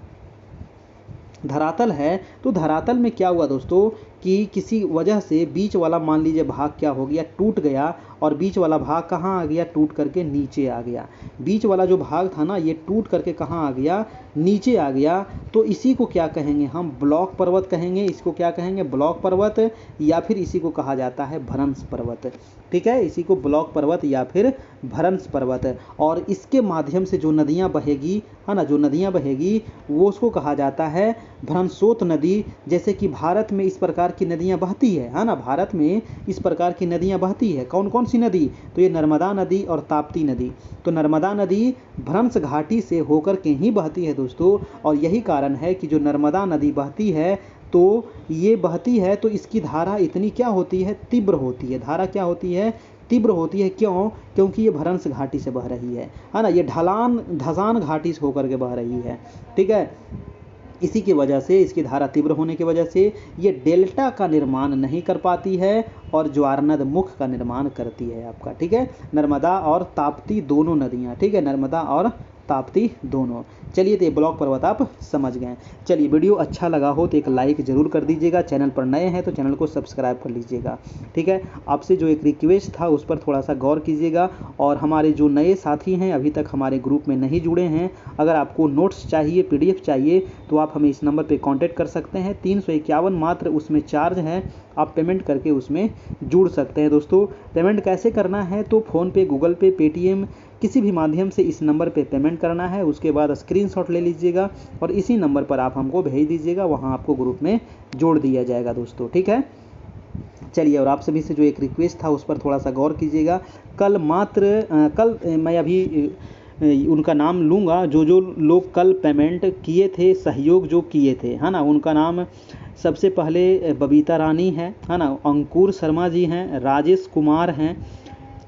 धरातल है तो धरातल में क्या हुआ दोस्तों कि किसी वजह से बीच वाला मान लीजिए भाग क्या हो गया, टूट गया, और बीच वाला भाग कहाँ आ गया, टूट करके नीचे आ गया। बीच वाला जो भाग था ना, ये टूट करके कहाँ आ गया, नीचे आ गया। तो इसी को क्या कहेंगे हम, ब्लॉक पर्वत कहेंगे। इसको क्या कहेंगे, ब्लॉक पर्वत, या फिर इसी को कहा जाता है भ्रंश पर्वत, ठीक है। इसी को ब्लॉक पर्वत या फिर भ्रंश पर्वत। और इसके माध्यम से जो नदियाँ बहेगी, है ना, जो नदियाँ बहेगी वो उसको कहा जाता है भ्रंशोत नदी। जैसे कि भारत में इस प्रकार की नदियाँ बहती है ना, भारत में इस प्रकार की नदियाँ बहती है। कौन कौन सी नदी, तो ये नर्मदा नदी और ताप्ती नदी। तो नर्मदा नदी भ्रंश घाटी से होकर के ही बहती है दोस्तों, और यही कारण है कि जो नर्मदा नदी बहती है तो ये बहती है तो इसकी धारा इतनी क्या होती है, तीव्र होती है। धारा क्या होती है, तीव्र होती है। क्यों, क्योंकि ये भ्रंश घाटी से बह रही है ना, ये ढलान घाटी से होकर के बह रही है, ठीक है। इसी की वजह से, इसकी धारा तीव्र होने की वजह से ये डेल्टा का निर्माण नहीं कर पाती है और ज्वारनद मुख का निर्माण करती है आपका, ठीक है। नर्मदा और ताप्ती दोनों नदियाँ, ठीक है, नर्मदा और ताप्ती दोनों। चलिए तो ये ब्लॉक पर्वत आप समझ गए। चलिए वीडियो अच्छा लगा हो तो एक लाइक ज़रूर कर दीजिएगा, चैनल पर नए हैं तो चैनल को सब्सक्राइब कर लीजिएगा, ठीक है। आपसे जो एक रिक्वेस्ट था उस पर थोड़ा सा गौर कीजिएगा। और हमारे जो नए साथी हैं अभी तक हमारे ग्रुप में नहीं जुड़े हैं, अगर आपको नोट्स चाहिए, PDF चाहिए, तो आप हमें इस नंबर पर कॉन्टैक्ट कर सकते हैं। 351 मात्र उसमें चार्ज है, आप पेमेंट करके उसमें जुड़ सकते हैं दोस्तों। पेमेंट कैसे करना है, तो फ़ोनपे, गूगल पे, पेटीएम, किसी भी माध्यम से इस नंबर पे पेमेंट करना है। उसके बाद स्क्रीनशॉट ले लीजिएगा और इसी नंबर पर आप हमको भेज दीजिएगा, वहाँ आपको ग्रुप में जोड़ दिया जाएगा दोस्तों, ठीक है। चलिए, और आप सभी से जो एक रिक्वेस्ट था उस पर थोड़ा सा गौर कीजिएगा। कल मैं अभी उनका नाम लूँगा जो लोग कल पेमेंट किए थे, सहयोग जो किए थे, है ना। उनका नाम सबसे पहले बबीता रानी है ना, अंकुर शर्मा जी हैं, राजेश कुमार हैं,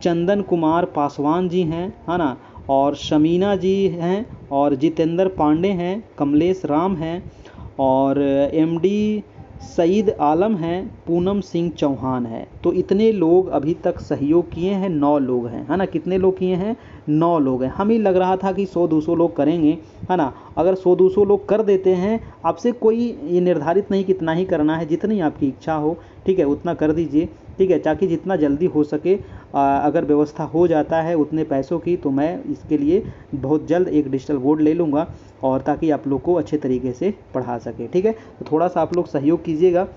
चंदन कुमार पासवान जी हैं, है ना, और शमीना जी हैं, और जितेंद्र पांडे हैं, कमलेश राम हैं, और MD सईद आलम हैं, पूनम सिंह चौहान है। तो इतने लोग अभी तक सहयोग किए हैं, 9 लोग हैं, है ना। कितने लोग किए हैं, 9 लोग हैं। हमें लग रहा था कि 100-200 लोग करेंगे, है ना। अगर 100-200 लोग कर देते हैं, आपसे कोई ये निर्धारित नहीं कितना ही करना है, जितनी आपकी इच्छा हो, ठीक है, उतना कर दीजिए, ठीक है, ताकि जितना जल्दी हो सके अगर व्यवस्था हो जाता है उतने पैसों की, तो मैं इसके लिए बहुत जल्द एक डिजिटल बोर्ड ले लूँगा, और ताकि आप लोग को अच्छे तरीके से पढ़ा सके, ठीक है। तो थोड़ा सा आप लोग सहयोग कीजिएगा,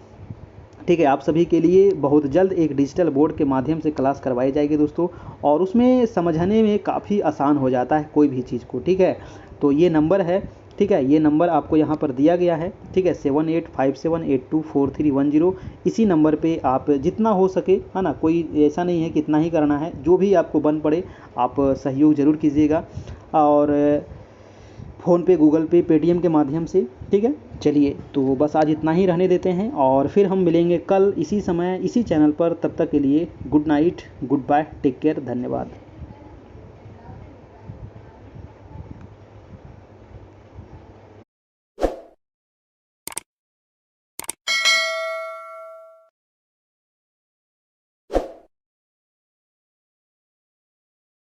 ठीक है। आप सभी के लिए बहुत जल्द एक डिजिटल बोर्ड के माध्यम से क्लास करवाई जाएगी दोस्तों, और उसमें समझने में काफ़ी आसान हो जाता है कोई भी चीज़ को, ठीक है। तो ये नंबर है, ठीक है, ये नंबर आपको यहाँ पर दिया गया है, ठीक है, 7857824310। इसी नंबर पे आप जितना हो सके, है ना, कोई ऐसा नहीं है कि इतना ही करना है, जो भी आपको बन पड़े आप सहयोग ज़रूर कीजिएगा, और फ़ोनपे, गूगल पे, पेटीएम के माध्यम से, ठीक है। चलिए, तो बस आज इतना ही रहने देते हैं, और फिर हम मिलेंगे कल इसी समय इसी चैनल पर। तब तक के लिए good night, goodbye, take care, धन्यवाद।